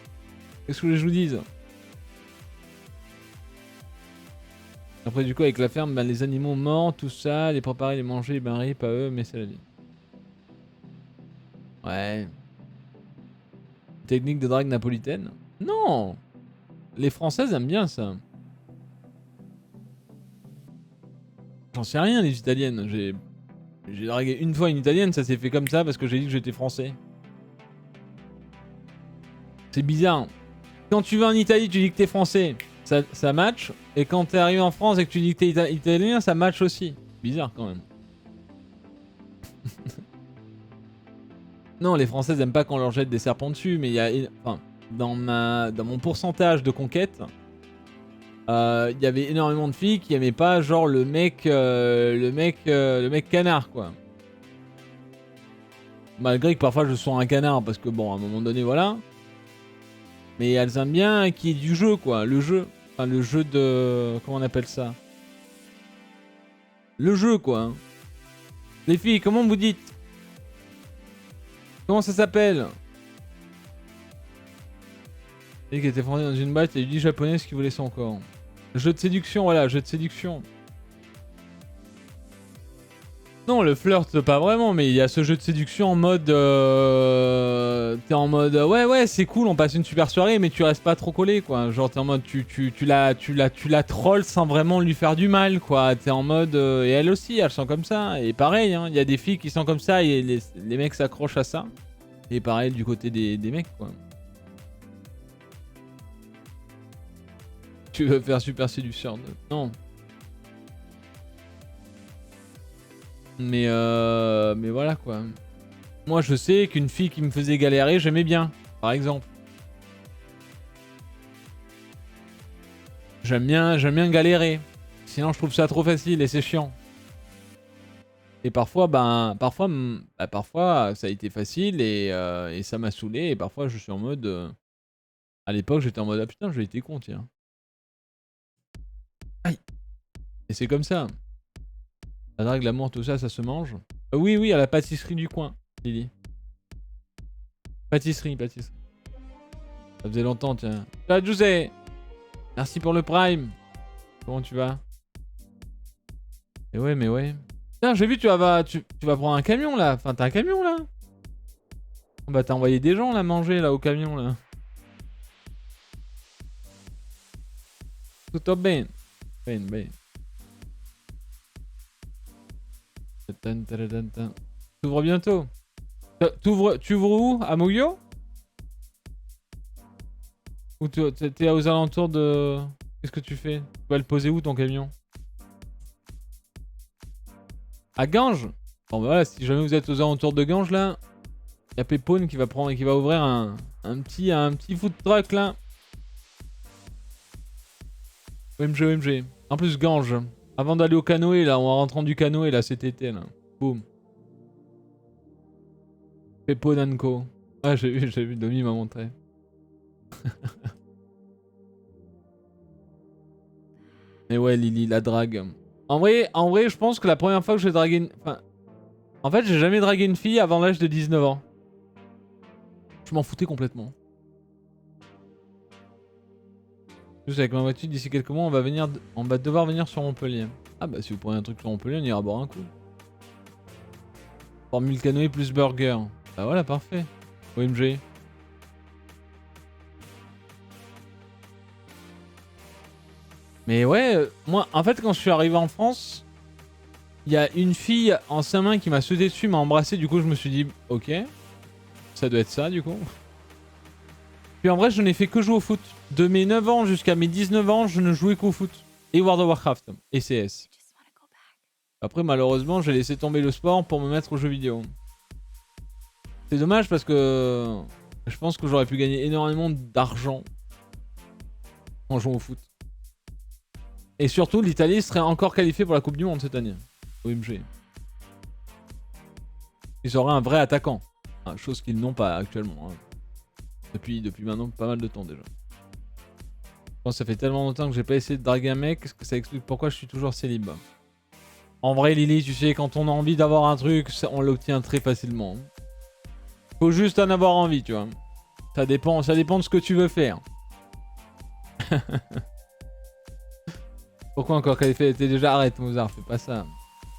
Qu'est-ce que je vous dise? Après du coup avec la ferme, ben, les animaux morts, tout ça, les préparer, les manger, ben rip pas eux, mais c'est la vie. Ouais. Technique de drague napolitaine? Non. Les Françaises aiment bien ça. J'en sais rien les Italiennes. J'ai dragué une fois une Italienne, ça s'est fait comme ça parce que j'ai dit que j'étais français. C'est bizarre. Quand tu vas en Italie, tu dis que t'es français, ça match. Et quand t'es arrivé en France et que tu dis que t'es italien, ça match aussi. Bizarre quand même. Non, les Françaises aiment pas qu'on leur jette des serpents dessus, mais il y a... Enfin, dans mon pourcentage de conquête, il y avait énormément de filles qui aimaient pas genre le mec canard quoi. Malgré que parfois je sois un canard parce que bon à un moment donné voilà. Mais elles aiment bien qu'il y ait du jeu quoi, le jeu. Enfin le jeu de... Comment on appelle ça? Le jeu quoi. Hein. Les filles, comment vous dites? Comment ça s'appelle? Et qui était fondé dans une boîte et il dit japonais ce qu'il voulait son corps. Jeu de séduction, voilà, jeu de séduction. Non, le flirt, pas vraiment, mais il y a ce jeu de séduction en mode... T'es en mode... Ouais, c'est cool, on passe une super soirée, mais tu restes pas trop collé, quoi. Genre, t'es en mode... Tu la trolls sans vraiment lui faire du mal, quoi. T'es en mode... et elle aussi, elle sent comme ça. Et pareil, hein, il y a des filles qui sont comme ça et les mecs s'accrochent à ça. Et pareil du côté des mecs, quoi. Tu veux faire super séduction? Non. Mais voilà quoi. Moi je sais qu'une fille qui me faisait galérer, j'aimais bien, par exemple. J'aime bien galérer. Sinon je trouve ça trop facile et c'est chiant. Et parfois, parfois ça a été facile et ça m'a saoulé. Et parfois je suis en mode... À l'époque j'étais en mode ah putain j'ai été con tiens. Aïe. Et c'est comme ça. La drague, l'amour, tout ça, ça se mange. Oui, à la pâtisserie du coin, Lily. Pâtisserie. Ça faisait longtemps, tiens. Ciao, José. Merci pour le prime. Comment tu vas? Mais ouais. Tiens, j'ai vu, tu vas prendre un camion, là. Enfin, t'as un camion, là. Bah, t'as envoyé des gens, là, manger, là, au camion, là. Tout bien. Ben. T'ouvres bientôt. Tu ouvres où? À Muyo? Ou t'es aux alentours de... Qu'est-ce que tu fais? Tu vas le poser où ton camion? À Ganges? Bon bah voilà, si jamais vous êtes aux alentours de Ganges là, il y a Pépone qui va ouvrir un petit food truck là. OMG. En plus Ganges. Avant d'aller au canoë là, en rentrant du canoë là cet été là. Boum. Pépone & Co. Ah j'ai vu, Domi m'a montré. Mais ouais Lily, la drague. En vrai, je pense que la première fois que j'ai dragué une... Enfin... En fait, j'ai jamais dragué une fille avant l'âge de 19 ans. Je m'en foutais complètement. Juste avec ma voiture, d'ici quelques mois, on va devoir venir sur Montpellier. Ah bah si vous prenez un truc sur Montpellier, on ira boire un coup. Formule canoë plus burger. Bah voilà, parfait. OMG. Mais ouais, moi, en fait, quand je suis arrivé en France, il y a une fille en 5 mains qui m'a sauté dessus, m'a embrassé, du coup, je me suis dit, ok, ça doit être ça, du coup. Puis en vrai, je n'ai fait que jouer au foot. De mes 9 ans jusqu'à mes 19 ans, je ne jouais qu'au foot. Et World of Warcraft. Et CS. Après, malheureusement, j'ai laissé tomber le sport pour me mettre aux jeux vidéo. C'est dommage parce que Je pense que j'aurais pu gagner énormément d'argent en jouant au foot. Et surtout, l'Italie serait encore qualifiée pour la Coupe du Monde cette année. OMG. Ils auraient un vrai attaquant. Chose qu'ils n'ont pas actuellement. Hein. Depuis maintenant pas mal de temps déjà. Je pense que ça fait tellement longtemps que j'ai pas essayé de draguer un mec que ça explique pourquoi je suis toujours célib. En vrai, Lily, tu sais, quand on a envie d'avoir un truc, on l'obtient très facilement. Faut juste en avoir envie, tu vois. Ça dépend de ce que tu veux faire. Pourquoi encore qualifié? T'es déjà... Arrête, Mozart, fais pas ça.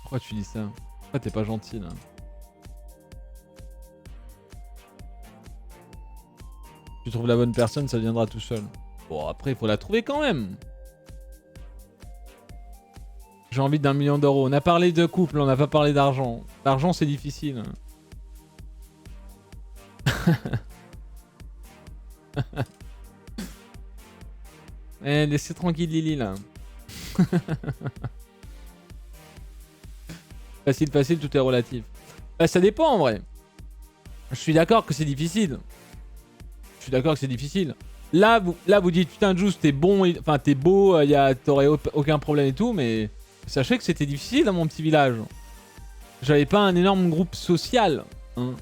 Pourquoi tu dis ça? Pourquoi t'es pas gentil, là? Tu trouves la bonne personne, ça viendra tout seul. Bon, après, il faut la trouver quand même. J'ai envie d'1 million d'euros. On a parlé de couple, on n'a pas parlé d'argent. L'argent, c'est difficile. Eh, laissez tranquille Lily, là. Facile, tout est relatif. Bah, ça dépend, en vrai. Je suis d'accord que c'est difficile. Là, vous dites, putain, Juice, t'es bon, enfin, t'es beau, t'aurais aucun problème et tout, mais sachez que c'était difficile dans mon petit village. J'avais pas un énorme groupe social. Hein.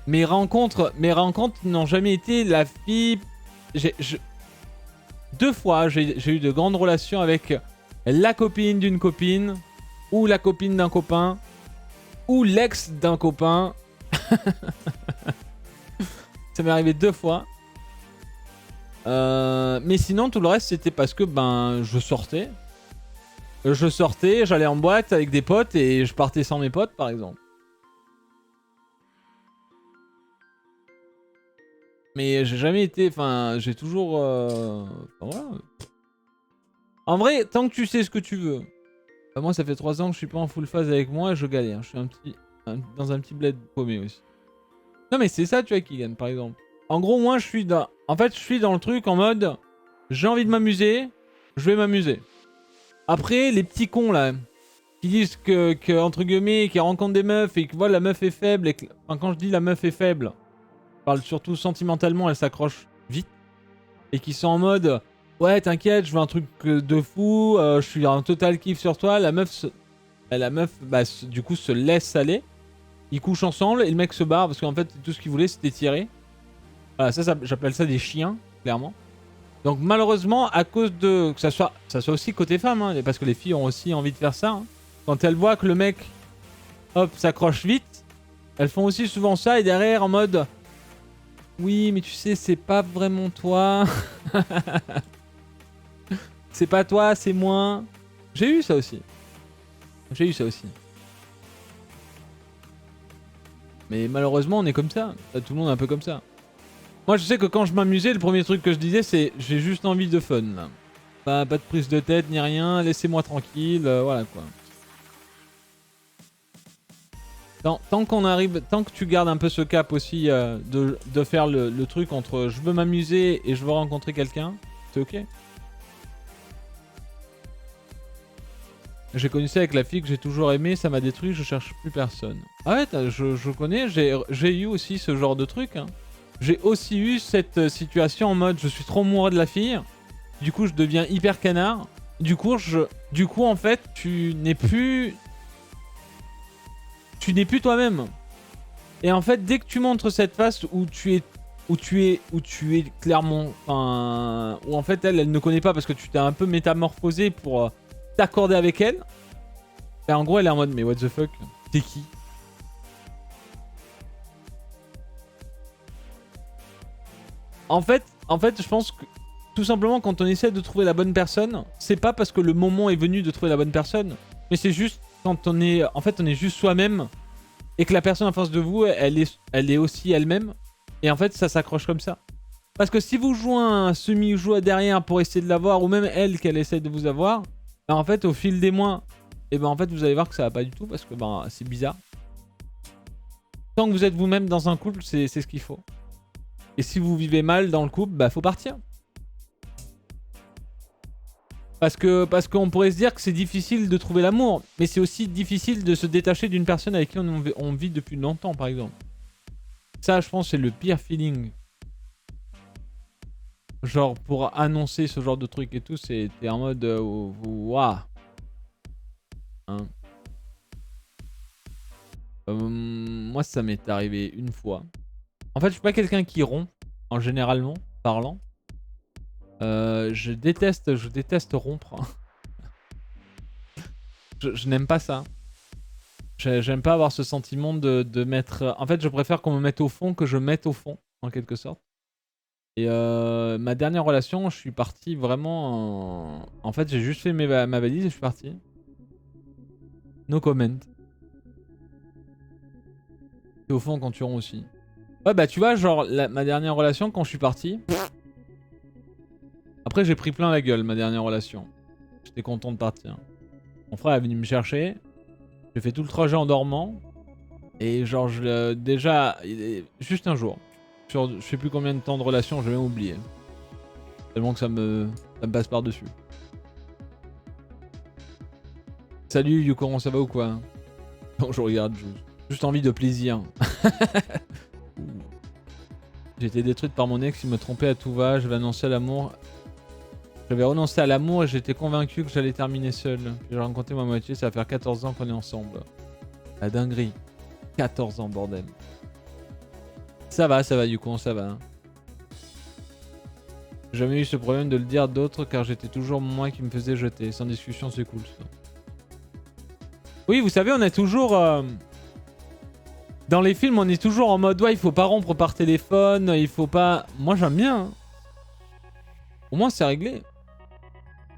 Mes rencontres n'ont jamais été la fille... Deux fois, j'ai eu de grandes relations avec la copine d'une copine, ou la copine d'un copain, ou l'ex d'un copain. Ça m'est arrivé 2 fois. Mais sinon, tout le reste, c'était parce que je sortais. J'allais en boîte avec des potes et je partais sans mes potes, par exemple. Mais j'ai jamais été... Enfin, j'ai toujours... voilà. En vrai, tant que tu sais ce que tu veux. Moi, ça fait 3 ans que je suis pas en full phase avec moi et je galère. Je suis dans un petit bled paumé aussi. Non mais c'est ça, tu vois, Keegan, par exemple. En gros, moi, je suis dans... En fait, je suis dans le truc en mode... J'ai envie de m'amuser, je vais m'amuser. Après, les petits cons, là, qui disent que entre guillemets, qui rencontrent des meufs et que voilà, la meuf est faible. Et que... Enfin, quand je dis la meuf est faible, je parle surtout sentimentalement, elle s'accroche vite. Et qui sont en mode... Ouais, t'inquiète, je veux un truc de fou, je suis en total kiff sur toi. La meuf, du coup, se laisse aller. Ils couchent ensemble et le mec se barre parce qu'en fait tout ce qu'il voulait c'était tirer. Voilà, ça j'appelle ça des chiens, clairement. Donc malheureusement, à cause de... Que ça soit aussi côté femme, hein, parce que les filles ont aussi envie de faire ça. Hein. Quand elles voient que le mec, hop, s'accroche vite, elles font aussi souvent ça et derrière en mode... Oui, mais tu sais, c'est pas vraiment toi. C'est pas toi, c'est moi. J'ai eu ça aussi. Mais malheureusement, on est comme ça. Tout le monde est un peu comme ça. Moi, je sais que quand je m'amusais, le premier truc que je disais, c'est j'ai juste envie de fun. Là. Pas de prise de tête ni rien. Laissez-moi tranquille. Voilà quoi. Tant que tu gardes un peu ce cap aussi de faire le truc entre je veux m'amuser et je veux rencontrer quelqu'un, c'est ok. J'ai connu ça avec la fille que j'ai toujours aimée, ça m'a détruit, je cherche plus personne. Ah ouais, je connais, j'ai eu aussi ce genre de truc. Hein. J'ai aussi eu cette situation en mode je suis trop amoureux de la fille, du coup je deviens hyper canard. Du coup en fait tu n'es plus toi-même. Et en fait dès que tu montres cette face où tu es clairement, enfin, où en fait elle ne connaît pas parce que tu t'es un peu métamorphosé pour t'accorder avec elle. Et en gros elle est en mode mais what the fuck, t'es qui? En fait je pense que tout simplement quand on essaie de trouver la bonne personne, c'est pas parce que le moment est venu de trouver la bonne personne, mais c'est juste quand on est juste soi-même et que la personne en face de vous elle est aussi elle-même et en fait ça s'accroche comme ça. Parce que si vous jouez un semi-joueur derrière pour essayer de l'avoir ou même elle qu'elle essaie de vous avoir, bah en fait au fil des mois, et ben en fait vous allez voir que ça va pas du tout parce que c'est bizarre. Tant que vous êtes vous-même dans un couple, c'est ce qu'il faut. Et si vous vivez mal dans le couple, bah faut partir. Parce qu'on pourrait se dire que c'est difficile de trouver l'amour, mais c'est aussi difficile de se détacher d'une personne avec qui on vit depuis longtemps, par exemple. Ça, je pense, c'est le pire feeling. Genre, pour annoncer ce genre de truc et tout, t'es en mode... Waouh. Hein. Moi, ça m'est arrivé une fois. En fait, je suis pas quelqu'un qui rompt, en généralement parlant. Je déteste rompre. je n'aime pas ça. J'aime pas avoir ce sentiment de mettre... En fait, je préfère qu'on me mette au fond que je mette au fond, en quelque sorte. Et ma dernière relation, je suis parti vraiment... En fait, j'ai juste fait ma valise et je suis parti. No comment. Et au fond, quand tu romps aussi. Ouais, bah tu vois, genre, ma dernière relation, quand je suis parti... Après, j'ai pris plein la gueule, ma dernière relation. J'étais content de partir. Mon frère est venu me chercher. J'ai fait tout le trajet en dormant. Et genre, déjà, juste un jour. Sur je sais plus combien de temps de relation, j'ai même oublié. Tellement que ça me passe par-dessus. Salut Yukon, ça va ou quoi? Non, je regarde, juste envie de plaisir. J'ai été détruite par mon ex, il me trompait à tout va, j'avais annoncé à l'amour. J'avais renoncé à l'amour et j'étais convaincu que j'allais terminer seul. Puis j'ai rencontré ma moitié, ça va faire 14 ans qu'on est ensemble. La dinguerie. 14 ans, bordel. Ça va, Yukon, ça va. J'ai jamais eu ce problème de le dire à d'autres car j'étais toujours moi qui me faisais jeter. Sans discussion, c'est cool ça. Oui, vous savez, on est toujours... Dans les films, on est toujours en mode ouais, il faut pas rompre par téléphone, il faut pas... Moi, j'aime bien. Hein. Au moins, c'est réglé.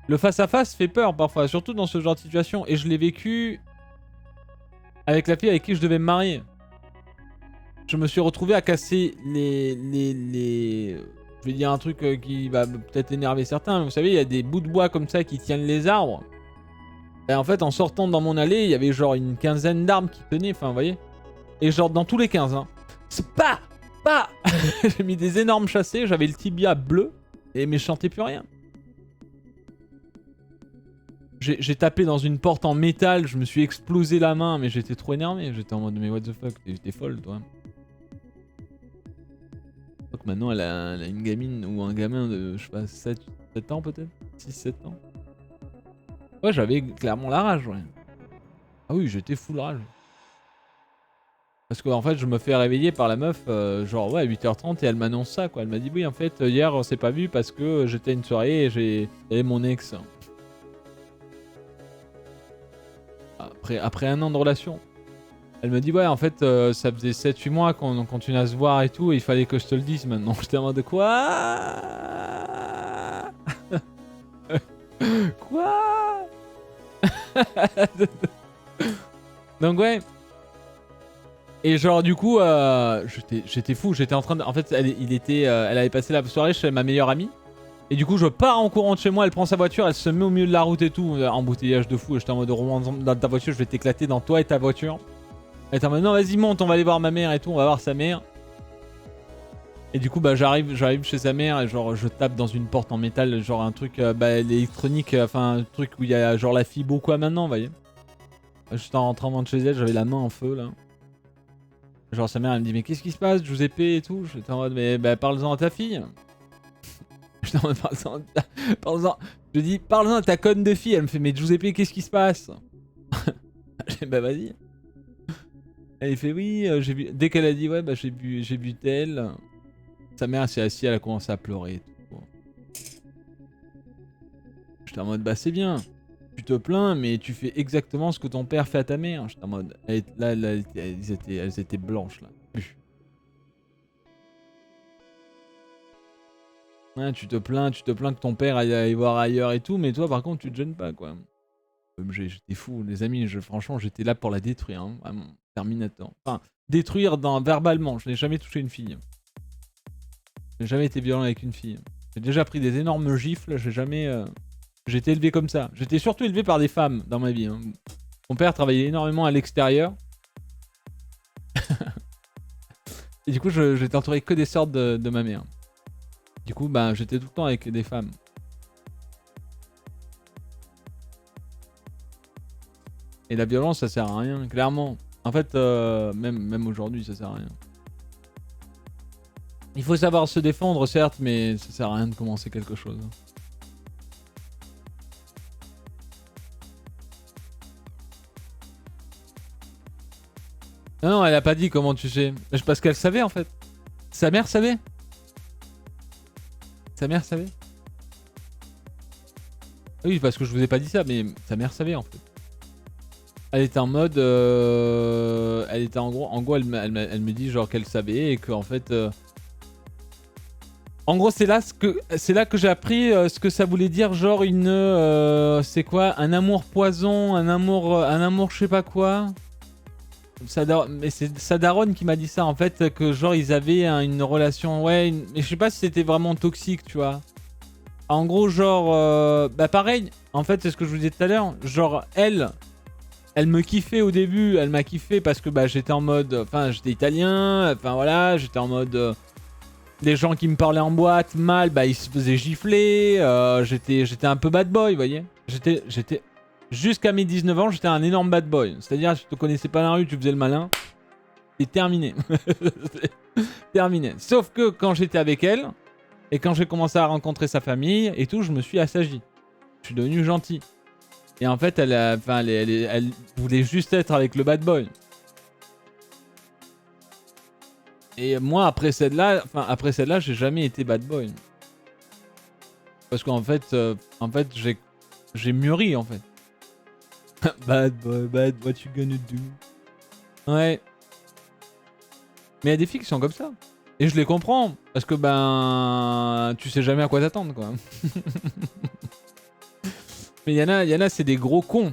Le face-à-face fait peur parfois, surtout dans ce genre de situation. Et je l'ai vécu avec la fille avec qui je devais me marier. Je me suis retrouvé à casser les... Je vais dire un truc qui va peut-être énerver certains, mais vous savez, il y a des bouts de bois comme ça qui tiennent les arbres. Et en fait, en sortant dans mon allée, il y avait genre une quinzaine d'arbres qui tenaient, enfin, vous voyez. Et genre dans tous les 15, hein. C'est pas J'ai mis des énormes chassés, j'avais le tibia bleu, mais je sentais plus rien. J'ai tapé dans une porte en métal, je me suis explosé la main, mais j'étais trop énervé. J'étais en mode, mais what the fuck, t'es folle, toi. Je crois que maintenant, elle a une gamine ou un gamin de, je sais pas, 7 ans peut-être 6-7 ans. Ouais, j'avais clairement la rage, ouais. Ah oui, j'étais full rage. Parce qu'en fait, je me fais réveiller par la meuf, genre, ouais, à 8h30, et elle m'annonce ça, quoi. Elle m'a dit, oui, en fait, hier, on s'est pas vu parce que j'étais à une soirée et j'avais mon ex. Après un an de relation. Elle me dit, ouais, en fait, ça faisait 7-8 mois qu'on continue à se voir et tout, et il fallait que je te le dise maintenant. J'étais en mode, quoi? Quoi? Donc, ouais. Et genre, du coup, j'étais fou, j'étais en train de... En fait, elle avait passé la soirée chez ma meilleure amie. Et du coup, je pars en courant de chez moi, elle prend sa voiture, elle se met au milieu de la route et tout, embouteillage de fou. J'étais en mode, dans ta voiture, je vais t'éclater dans toi et ta voiture. Elle était en mode, non, vas-y, monte, on va aller voir ma mère et tout, on va voir sa mère. Et du coup, bah, j'arrive chez sa mère et genre, je tape dans une porte en métal, genre un truc, l'électronique, enfin, un truc où il y a genre la fibre ou quoi maintenant, vous voyez. Juste en rentrant de chez elle, j'avais la main en feu, là. Genre, sa mère, elle me dit, mais qu'est-ce qui se passe, Giuseppe et tout. J'étais en mode, mais bah, parle-en à ta fille. J'étais en mode, parle-en. Je dis, parle-en à ta conne de fille. Elle me fait, mais Giuseppe, qu'est-ce qui se passe? J'ai dit, bah, vas-y. Elle fait, oui, j'ai vu. Dès qu'elle a dit, ouais, bah, j'ai bu tel. Sa mère, elle s'est assise, elle a commencé à pleurer et tout. J'étais en mode, bah, c'est bien. Tu te plains, mais tu fais exactement ce que ton père fait à ta mère. J'étais en mode, là, elles étaient blanches, là. Ouais, tu te plains que ton père aille voir ailleurs et tout, mais toi, par contre, tu te gênes pas, quoi. J'étais fou, les amis, franchement, j'étais là pour la détruire, hein, vraiment. Terminator. Enfin, détruire verbalement, je n'ai jamais touché une fille. J'ai jamais été violent avec une fille. J'ai déjà pris des énormes gifles, j'ai jamais... J'ai été élevé comme ça. J'étais surtout élevé par des femmes dans ma vie. Hein. Mon père travaillait énormément à l'extérieur. Et du coup, j'étais entouré que des sœurs de ma mère. Du coup, bah, j'étais tout le temps avec des femmes. Et la violence, ça sert à rien, clairement. En fait, même aujourd'hui, ça sert à rien. Il faut savoir se défendre, certes, mais ça sert à rien de commencer quelque chose. Non, non, elle a pas dit comment tu sais. Parce qu'elle savait en fait. Sa mère savait. Sa mère savait. Oui, parce que je vous ai pas dit ça, mais sa mère savait en fait. Elle était en mode. Elle était en gros. En gros, elle me dit genre qu'elle savait et qu'en fait. En gros, c'est là que j'ai appris ce que ça voulait dire, genre une. C'est quoi? Un amour poison, un amour je sais pas quoi. Mais c'est sa daronne qui m'a dit ça en fait, que genre ils avaient une relation. Ouais, mais je sais pas si c'était vraiment toxique, tu vois. En gros, genre. Bah pareil, en fait, c'est ce que je vous disais tout à l'heure. Genre, elle me kiffait au début, elle m'a kiffé parce que bah j'étais en mode. Enfin, j'étais italien, enfin voilà, j'étais en mode. Les gens qui me parlaient en boîte mal, bah ils se faisaient gifler. J'étais un peu bad boy, vous voyez. J'étais jusqu'à mes 19 ans, j'étais un énorme bad boy. C'est-à-dire, si tu te connaissais pas la rue, tu faisais le malin. C'est terminé. Terminé. Sauf que quand j'étais avec elle et quand j'ai commencé à rencontrer sa famille et tout, je me suis assagi. Je suis devenu gentil. Et en fait, elle voulait juste être avec le bad boy. Et moi, après celle-là, j'ai jamais été bad boy. Parce qu'en fait, j'ai mûri en fait. Bad boy, what you gonna do? Ouais. Mais il y a des filles qui sont comme ça. Et je les comprends. Parce que ben, tu sais jamais à quoi t'attendre quoi. Mais il y en a, c'est des gros cons.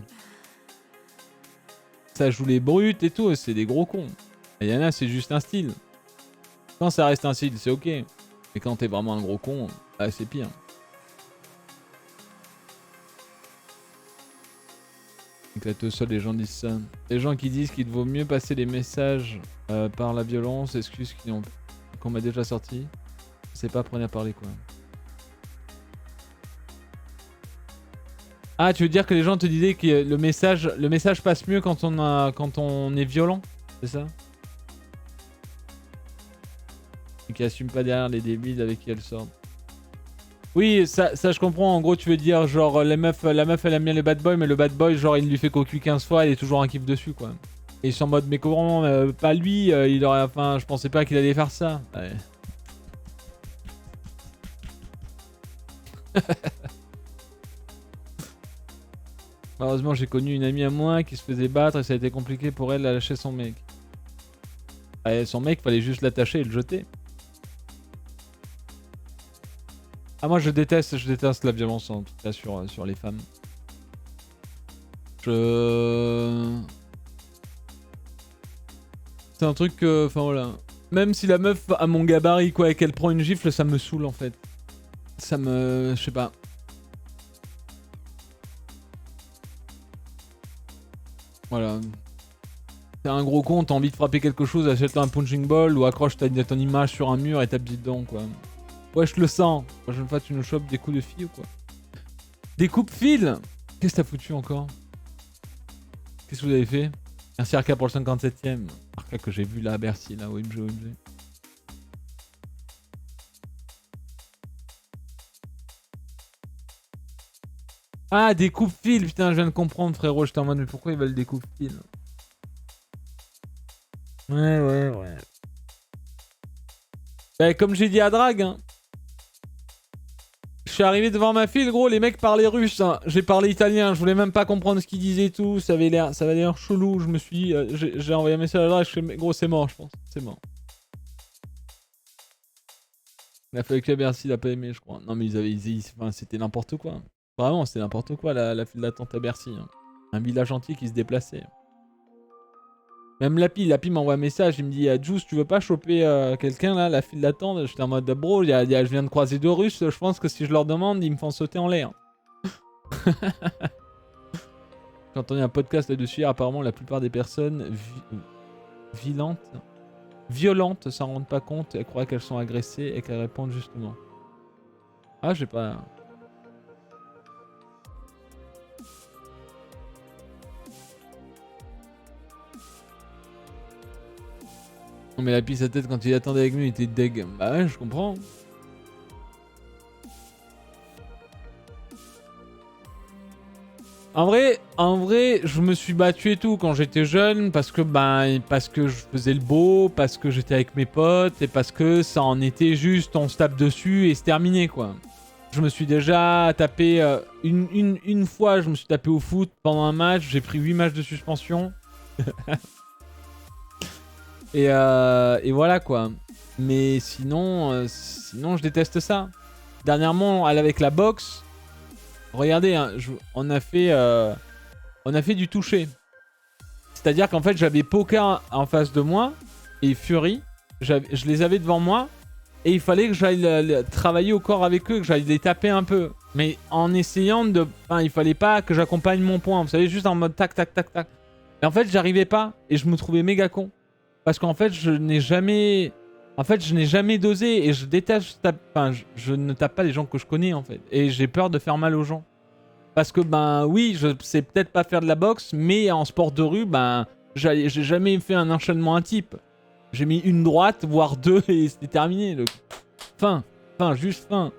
Ça joue les brutes et tout, c'est des gros cons. Et il y en a, c'est juste un style. Quand ça reste un style, c'est ok. Mais quand t'es vraiment un gros con, bah, c'est pire. Éclaté au sol, les gens disent ça. Les gens qui disent qu'il vaut mieux passer les messages par la violence, excuses qu'on m'a déjà sorti. C'est pas prenez à parler quoi. Ah, tu veux dire que les gens te disaient que le message passe mieux quand on est violent, c'est ça? Et qui assume pas derrière les débiles avec qui elle sort. Oui, ça je comprends. En gros, tu veux dire genre la meuf elle aime bien les bad boys, mais le bad boy genre il lui fait cocu 15 fois, il est toujours un kiff dessus quoi. Et ils sont en mode mais comment pas lui, il aurait, enfin je pensais pas qu'il allait faire ça. Ouais. Malheureusement, j'ai connu une amie à moi qui se faisait battre et ça a été compliqué pour elle à lâcher son mec. Et son mec, fallait juste l'attacher et le jeter. Ah, moi je déteste la violence en tout cas sur les femmes. C'est un truc que. Enfin voilà. Même si la meuf a mon gabarit quoi et qu'elle prend une gifle, ça me saoule en fait. Ça me. Je sais pas. Voilà. T'es un gros con, t'as envie de frapper quelque chose, achète-toi un punching ball ou accroche ton image sur un mur et tape dedans quoi. Ouais, je le sens. La prochaine fois, tu nous chopes des coups de fil ou quoi? Des coupes-fil? Qu'est-ce que t'as foutu encore? Qu'est-ce que vous avez fait? Merci Arca pour le 57ème. Arca que j'ai vu là à Bercy, là, OMG. Ah, des coupes-fil, putain, je viens de comprendre, frérot. J'étais en mode, mais pourquoi ils veulent des coupes-fil? Ouais. Bah, comme j'ai dit à Drag, hein. Je suis arrivé devant ma file, gros, les mecs parlaient russe. Hein. J'ai parlé italien, je voulais même pas comprendre ce qu'ils disaient et tout. Ça avait l'air chelou. Je me suis dit, j'ai envoyé un message à Drag, je fais, gros, c'est mort, je pense. C'est mort. Il a fallu que Bercy l'a pas aimé, je crois. Non, mais enfin, c'était n'importe quoi. Vraiment, c'était n'importe quoi la file d'attente à Bercy. Hein. Un village entier qui se déplaçait. Même Lapi m'envoie un message, il me dit Juice, tu veux pas choper quelqu'un là, la file d'attente? J'étais en mode bro, je viens de croiser 2 Russes, je pense que si je leur demande, ils me font sauter en l'air. J'ai entendu un podcast là-dessus, apparemment la plupart des personnes violentes s'en rendent pas compte, elles croient qu'elles sont agressées et qu'elles répondent justement. Ah, j'ai pas. Mais la pisse à tête quand il attendait avec nous, il était deg. Bah ouais, je comprends. En vrai, je me suis battu et tout quand j'étais jeune parce que je faisais le beau, parce que j'étais avec mes potes et parce que ça en était juste, on se tape dessus et c'est terminé quoi. Je me suis déjà tapé une fois, je me suis tapé au foot pendant un match, j'ai pris 8 matchs de suspension. et voilà quoi. Mais sinon, je déteste ça. Dernièrement, avec la boxe. Regardez, hein, on a fait du toucher. C'est-à-dire qu'en fait, j'avais Poker en face de moi et Fury. Je les avais devant moi et il fallait que j'aille travailler au corps avec eux, que j'aille les taper un peu. Mais en essayant de... Enfin, il fallait pas que j'accompagne mon point. Vous savez, juste en mode tac, tac, tac, tac. Et en fait, j'arrivais pas et je me trouvais méga con. Parce qu'en fait, je n'ai jamais dosé et je déteste je ne tape pas les gens que je connais en fait. Et j'ai peur de faire mal aux gens. Parce que oui, je sais peut-être pas faire de la boxe, mais en sport de rue, j'ai jamais fait un enchaînement à type. J'ai mis une droite, voire deux et c'était terminé. Fin, juste fin.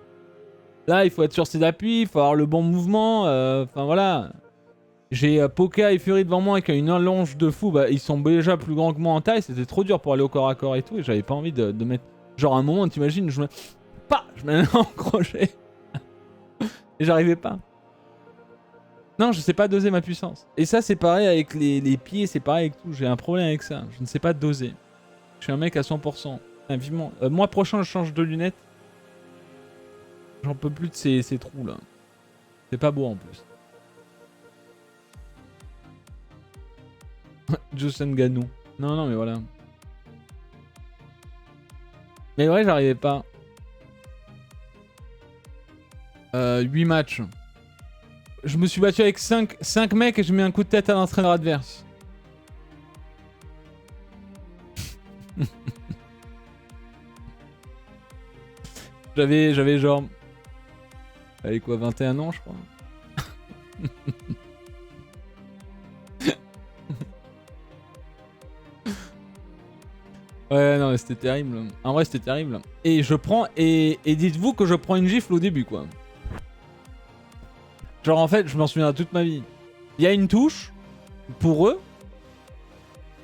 Là, il faut être sur ses appuis, il faut avoir le bon mouvement. Enfin voilà. J'ai Poka et Fury devant moi avec une allonge de fou. Ils sont déjà plus grands que moi en taille. C'était trop dur pour aller au corps à corps et tout. Et j'avais pas envie de mettre... Genre à un moment, t'imagines, je mets en crochet. Et j'arrivais pas. Non, je sais pas doser ma puissance. Et ça, c'est pareil avec les pieds, c'est pareil avec tout. J'ai un problème avec ça. Je ne sais pas doser. Je suis un mec à 100%. Vivement. Mois prochain, je change de lunettes. J'en peux plus de ces trous là. C'est pas beau en plus. Jusen Ganou. Non, mais voilà. Mais ouais, j'arrivais pas. 8 matchs. Je me suis battu avec 5 mecs et je mets un coup de tête à l'entraîneur adverse. J'avais genre... Allez quoi, 21 ans je crois. Ouais, non, mais c'était terrible. En vrai, c'était terrible. Et je prends... Et dites-vous que je prends une gifle au début, quoi. Genre, en fait, je m'en souviendrai toute ma vie. Il y a une touche pour eux.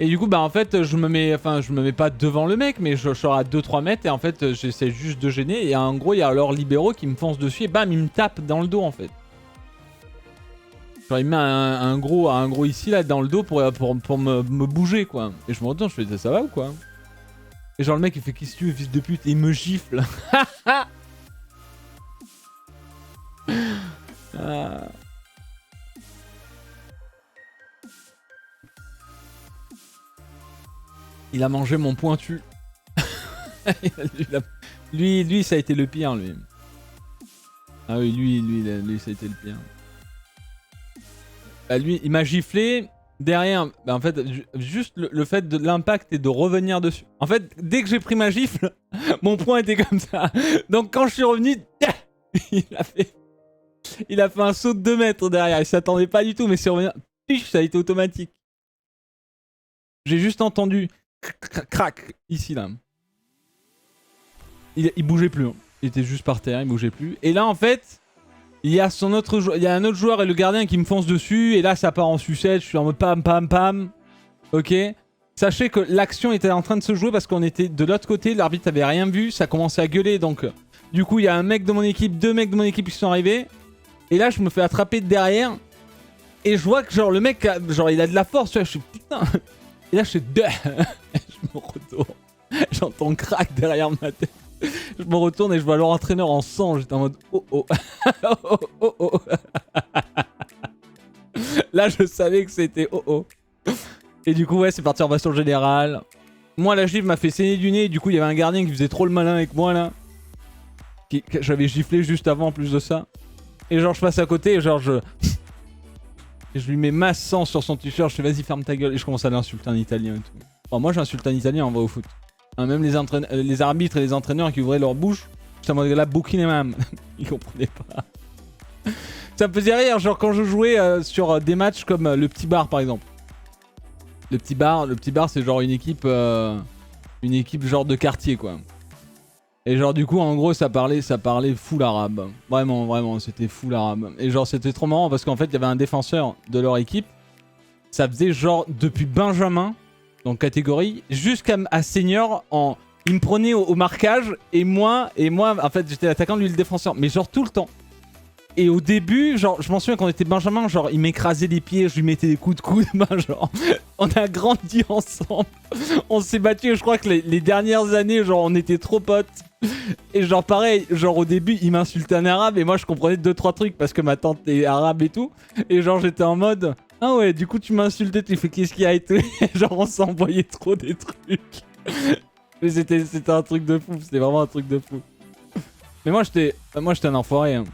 Et du coup, en fait, je me mets pas devant le mec, mais je sors à 2-3 mètres. Et en fait, j'essaie juste de gêner. Et en gros, il y a leur libéraux qui me fonce dessus. Et bam, il me tape dans le dos, en fait. Genre, il me met un gros ici, là, dans le dos pour me bouger, quoi. Et je me retourne, je fais, ça va ou quoi? Et genre le mec il fait qu'est-ce que tu veux fils de pute et il me gifle. Il a mangé mon pointu. lui ça a été le pire lui. Ah oui lui ça a été le pire. Lui il m'a giflé. Derrière, en fait, juste le fait de l'impact et de revenir dessus. En fait, dès que j'ai pris ma gifle, mon poing était comme ça. Donc quand je suis revenu, il a fait un saut de 2 mètres derrière. Il s'attendait pas du tout, mais c'est revenu. Ça a été automatique. J'ai juste entendu crac ici là. Il bougeait plus. Hein. Il était juste par terre, il bougeait plus. Et là, en fait. Il y a un autre joueur et le gardien qui me fonce dessus. Et là, ça part en sucette. Je suis en mode pam, pam, pam. Ok. Sachez que l'action était en train de se jouer parce qu'on était de l'autre côté. L'arbitre avait rien vu. Ça commençait à gueuler. Donc, du coup, il y a un mec de mon équipe, 2 mecs de mon équipe qui sont arrivés. Et là, je me fais attraper de derrière. Et je vois que, genre, le mec, genre, il a de la force. Tu vois, je suis putain. Et là, je suis. Je me retourne. J'entends crack derrière ma tête. Je me retourne et je vois leur entraîneur en sang. J'étais en mode oh oh. Oh oh oh. Là, je savais que c'était oh oh. Et du coup, ouais, c'est parti en baston générale. Moi, la gifle m'a fait saigner du nez. Du coup, il y avait un gardien qui faisait trop le malin avec moi là. J'avais giflé juste avant en plus de ça. Et genre, je passe à côté et genre, je lui mets ma sang sur son t-shirt. Je fais vas-y, ferme ta gueule. Et je commence à l'insulter en italien et tout. Enfin, moi, j'insulte en italien en vrai au foot. Hein, même les arbitres et les entraîneurs qui ouvraient leur bouche, j'étais en mode là, bouquin et mam. Ils comprenaient pas. Ça me faisait rire, genre quand je jouais sur des matchs comme le Petit Bar par exemple. Le Petit Bar c'est genre une équipe Une équipe genre de quartier, quoi. Et genre du coup en gros ça parlait full arabe. Vraiment c'était full arabe. Et genre c'était trop marrant parce qu'en fait il y avait un défenseur de leur équipe. Ça faisait genre depuis Benjamin, donc catégorie, jusqu'à senior en... Il me prenait au marquage et moi en fait j'étais l'attaquant, lui le défenseur. Mais genre tout le temps. Et au début, genre, je m'en souviens quand on était Benjamin, genre, il m'écrasait les pieds, je lui mettais des coups de coude, genre, on a grandi ensemble. On s'est battu, je crois que les dernières années, genre, on était trop potes. Et genre, pareil, genre, au début, il m'insultait en arabe et moi, je comprenais 2-3 trucs parce que ma tante est arabe et tout. Et genre, j'étais en mode, ah ouais, du coup, tu m'as insulté, tu fais qu'est-ce qu'il y a et tout. Et genre, on s'envoyait trop des trucs. Mais c'était un truc de fou, c'était vraiment un truc de fou. Mais moi, j'étais un enfoiré, hein.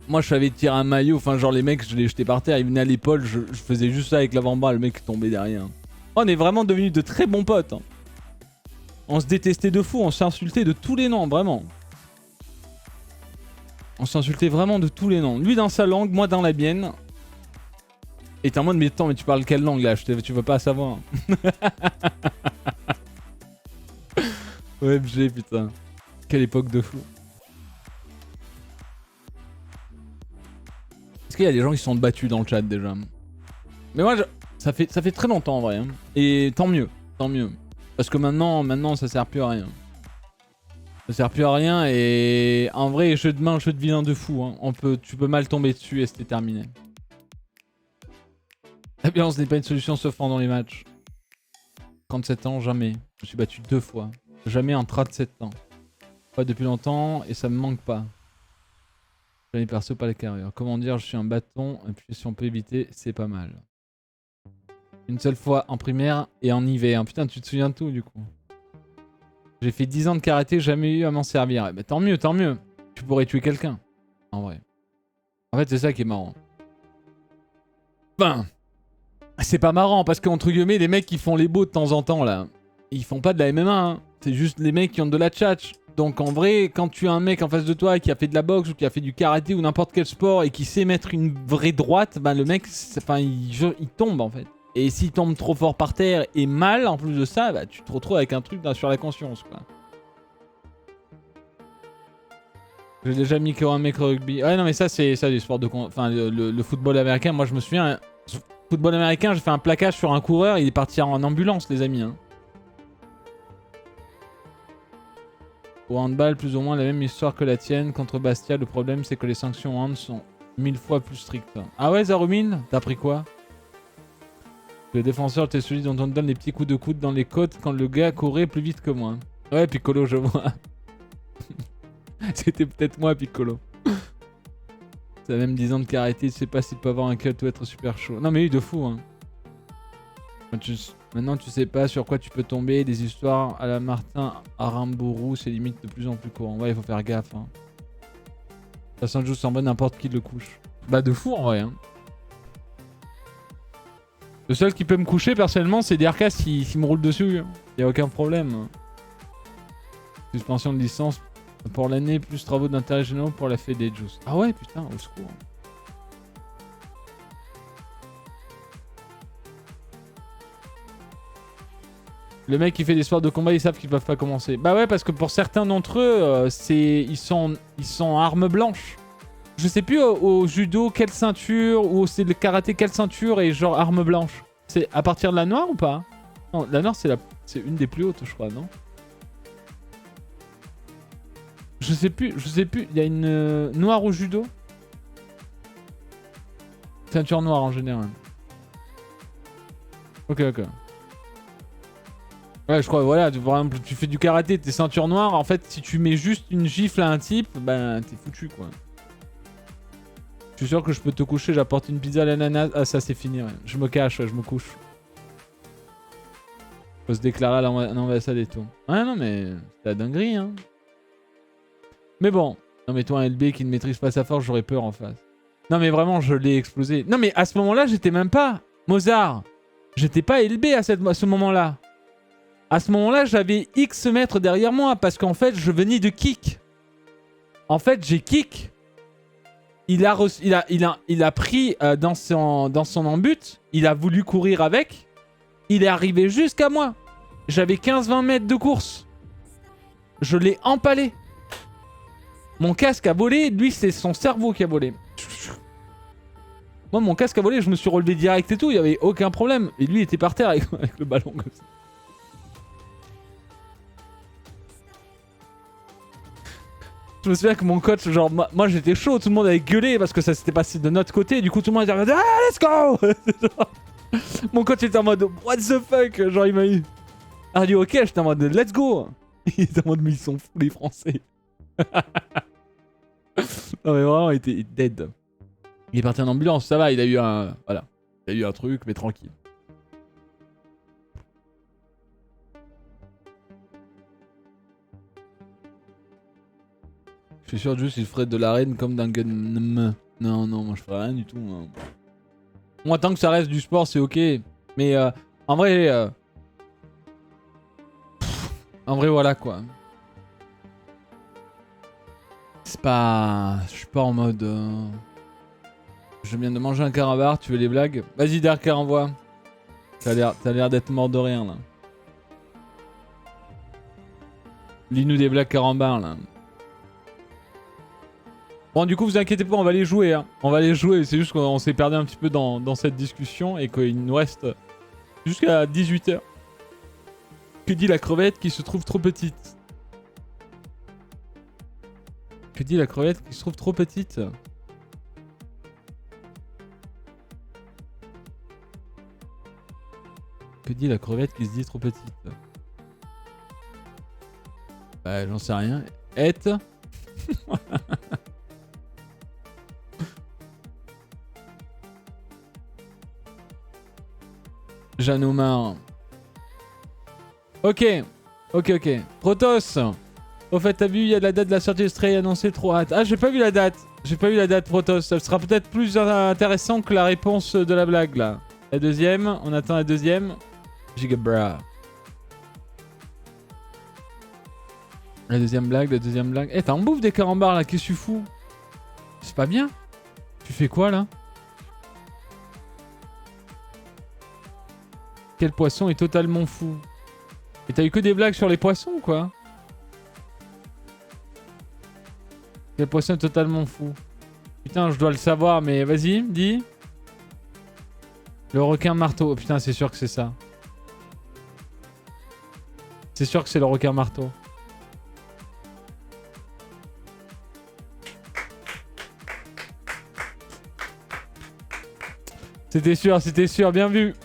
Moi je savais tirer un maillot, enfin genre les mecs je les jetais par terre, ils venaient à l'épaule, je faisais juste ça avec l'avant-bras, le mec tombait derrière. On est vraiment devenus de très bons potes. Hein. On se détestait de fou, on s'insultait de tous les noms, vraiment. On s'insultait vraiment de tous les noms. Lui dans sa langue, moi dans la mienne. Et t'es en mode mais attends mais tu parles quelle langue là, tu veux pas savoir. OMG putain. Quelle époque de fou. Est-ce qu'il y a des gens qui se sont battus dans le chat déjà? Mais moi, ça fait très longtemps en vrai. Hein. Et tant mieux, tant mieux. Parce que maintenant, ça sert plus à rien. Ça sert plus à rien et en vrai, jeu de main, jeu de vilain de fou. Hein. Tu peux mal tomber dessus et c'était terminé. La violence n'est pas une solution sauf pendant les matchs. 37 ans, jamais. Je me suis battu 2 fois. Jamais en 37 ans. Pas depuis longtemps et ça me manque pas. Jamais perso, pas la carrière. Comment dire, je suis un bâton, et puis si on peut éviter, c'est pas mal. Une seule fois en primaire et en hiver. Putain, tu te souviens de tout du coup. J'ai fait 10 ans de karaté, jamais eu à m'en servir. Eh ben, tant mieux, tant mieux. Tu pourrais tuer quelqu'un. En vrai. En fait, c'est ça qui est marrant. Ben, c'est pas marrant parce qu'entre guillemets, les mecs qui font les beaux de temps en temps là, ils font pas de la MMA. Hein. C'est juste les mecs qui ont de la tchatch. Donc en vrai, quand tu as un mec en face de toi qui a fait de la boxe ou qui a fait du karaté ou n'importe quel sport et qui sait mettre une vraie droite, ben le mec, enfin, il tombe en fait. Et s'il tombe trop fort par terre et mal, en plus de ça, bah, tu te retrouves avec un truc sur la conscience quoi. J'ai déjà mis un mec au rugby. Ouais non mais ça c'est ça du sport de... Enfin le football américain, moi je me souviens, football américain, j'ai fait un plaquage sur un coureur, il est parti en ambulance les amis. Hein. Au handball, plus ou moins la même histoire que la tienne. Contre Bastia, le problème c'est que les sanctions hand sont 1000 fois plus strictes. Ah ouais, Zarumine, t'as pris quoi? Le défenseur était celui dont on donne les petits coups de coude dans les côtes quand le gars courait plus vite que moi. Ouais, Piccolo, je vois. C'était peut-être moi, Piccolo. Ça a même 10 ans de karaté, tu sais pas s'il peut avoir un cut ou être super chaud. Non mais oui, de fou, hein. Maintenant, tu sais pas sur quoi tu peux tomber. Des histoires à la Martin Aramburu, c'est limite de plus en plus courant. Ouais, il faut faire gaffe. Hein. De toute façon, je s'en va n'importe qui le couche. Bah, de fou en vrai. Hein. Le seul qui peut me coucher personnellement, c'est DRK s'il me roule dessus. Hein. Y a aucun problème. Suspension de licence pour l'année, plus travaux d'intérêt généraux pour la fée des Juice. Ah ouais, putain, au secours. Le mec qui fait des sports de combat, ils savent qu'ils peuvent pas commencer. Bah ouais, parce que pour certains d'entre eux, ils sont armes blanches. Je sais plus au judo quelle ceinture, ou c'est le karaté quelle ceinture et genre arme blanche. C'est à partir de la noire ou pas? Non, la noire c'est une des plus hautes je crois, non? Je sais plus, il y a une noire au judo? Ceinture noire en général. Ok. Ouais, je crois, voilà, par exemple, tu fais du karaté, t'es ceinture noire, en fait, si tu mets juste une gifle à un type, ben, t'es foutu, quoi. Je suis sûr que je peux te coucher, j'apporte une pizza à l'ananas. Ah, ça, c'est fini, ouais. Je me cache, ouais, je me couche. Faut se déclarer à l'ambassade et tout. Ouais, non, mais c'est la dinguerie, hein. Mais bon. Non, mais toi, un LB qui ne maîtrise pas sa force, j'aurais peur en face. Non, mais vraiment, je l'ai explosé. Non, mais à ce moment-là, j'étais même pas Mozart. J'étais pas LB à ce moment-là. À ce moment-là, j'avais X mètres derrière moi parce qu'en fait, je venais de kick. En fait, j'ai kick. Il a pris dans son embut. Il a voulu courir avec. Il est arrivé jusqu'à moi. J'avais 15-20 mètres de course. Je l'ai empalé. Mon casque a volé, lui c'est son cerveau qui a volé. Moi mon casque a volé, je me suis relevé direct et tout, il y avait aucun problème. Et lui il était par terre avec le ballon comme ça. Je me souviens que mon coach, genre moi j'étais chaud, tout le monde avait gueulé parce que ça s'était passé de notre côté. Du coup tout le monde était en mode ah let's go. Mon coach était en mode what the fuck. Genre il m'a dit are you ok? J'étais en mode let's go. Il était en mode mais ils sont fous les Français. Non mais vraiment il était dead. Il est parti en ambulance, ça va, il a eu un... Voilà. Il a eu un truc, mais tranquille. Je suis sûr juste il ferait de l'arène comme d'un gun... Non, non, moi je ferais rien du tout. Moi tant que ça reste du sport c'est ok. Mais en vrai... En vrai voilà quoi. C'est pas... Je suis pas en mode... Je viens de manger un carambar, tu veux les blagues? Vas-y Derka, envoie. T'as l'air d'être mort de rien là. Lis-nous des blagues carambar là. Bon du coup vous inquiétez pas, on va les jouer hein. On va les jouer, c'est juste qu'on s'est perdu un petit peu dans cette discussion et qu'il nous reste jusqu'à 18 h. Que dit la crevette qui se trouve trop petite? Que dit la crevette qui se trouve trop petite? Que dit la crevette qui se dit trop petite? Bah j'en sais rien. Et Jeanne Omar. Ok. Protoss. Au fait, t'as vu, il y a la date de la sortie de Stray annoncée, trop hâte. Ah, j'ai pas vu la date. J'ai pas vu la date, Protoss. Ça sera peut-être plus intéressant que la réponse de la blague là. La deuxième, on attend la deuxième. Gigabra. La deuxième blague. Eh, t'en bouffes des carambars là, qu'est-ce que tu fous? C'est pas bien. Tu fais quoi là? Quel poisson est totalement fou? Et t'as eu que des blagues sur les poissons quoi? Quel poisson est totalement fou? Putain, je dois le savoir, mais vas-y, dis. Le requin marteau. Oh, putain, c'est sûr que c'est ça. C'est sûr que c'est le requin marteau. C'était sûr, bien vu.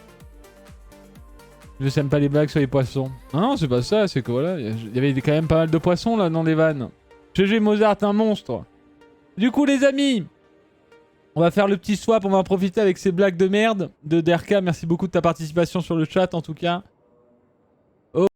Je n'aime pas les blagues sur les poissons. Non, c'est pas ça, c'est que voilà, il y avait quand même pas mal de poissons là dans les vannes. GG Mozart, un monstre. Du coup, les amis, on va faire le petit swap, on va en profiter avec ces blagues de merde de Derka. Merci beaucoup de ta participation sur le chat en tout cas.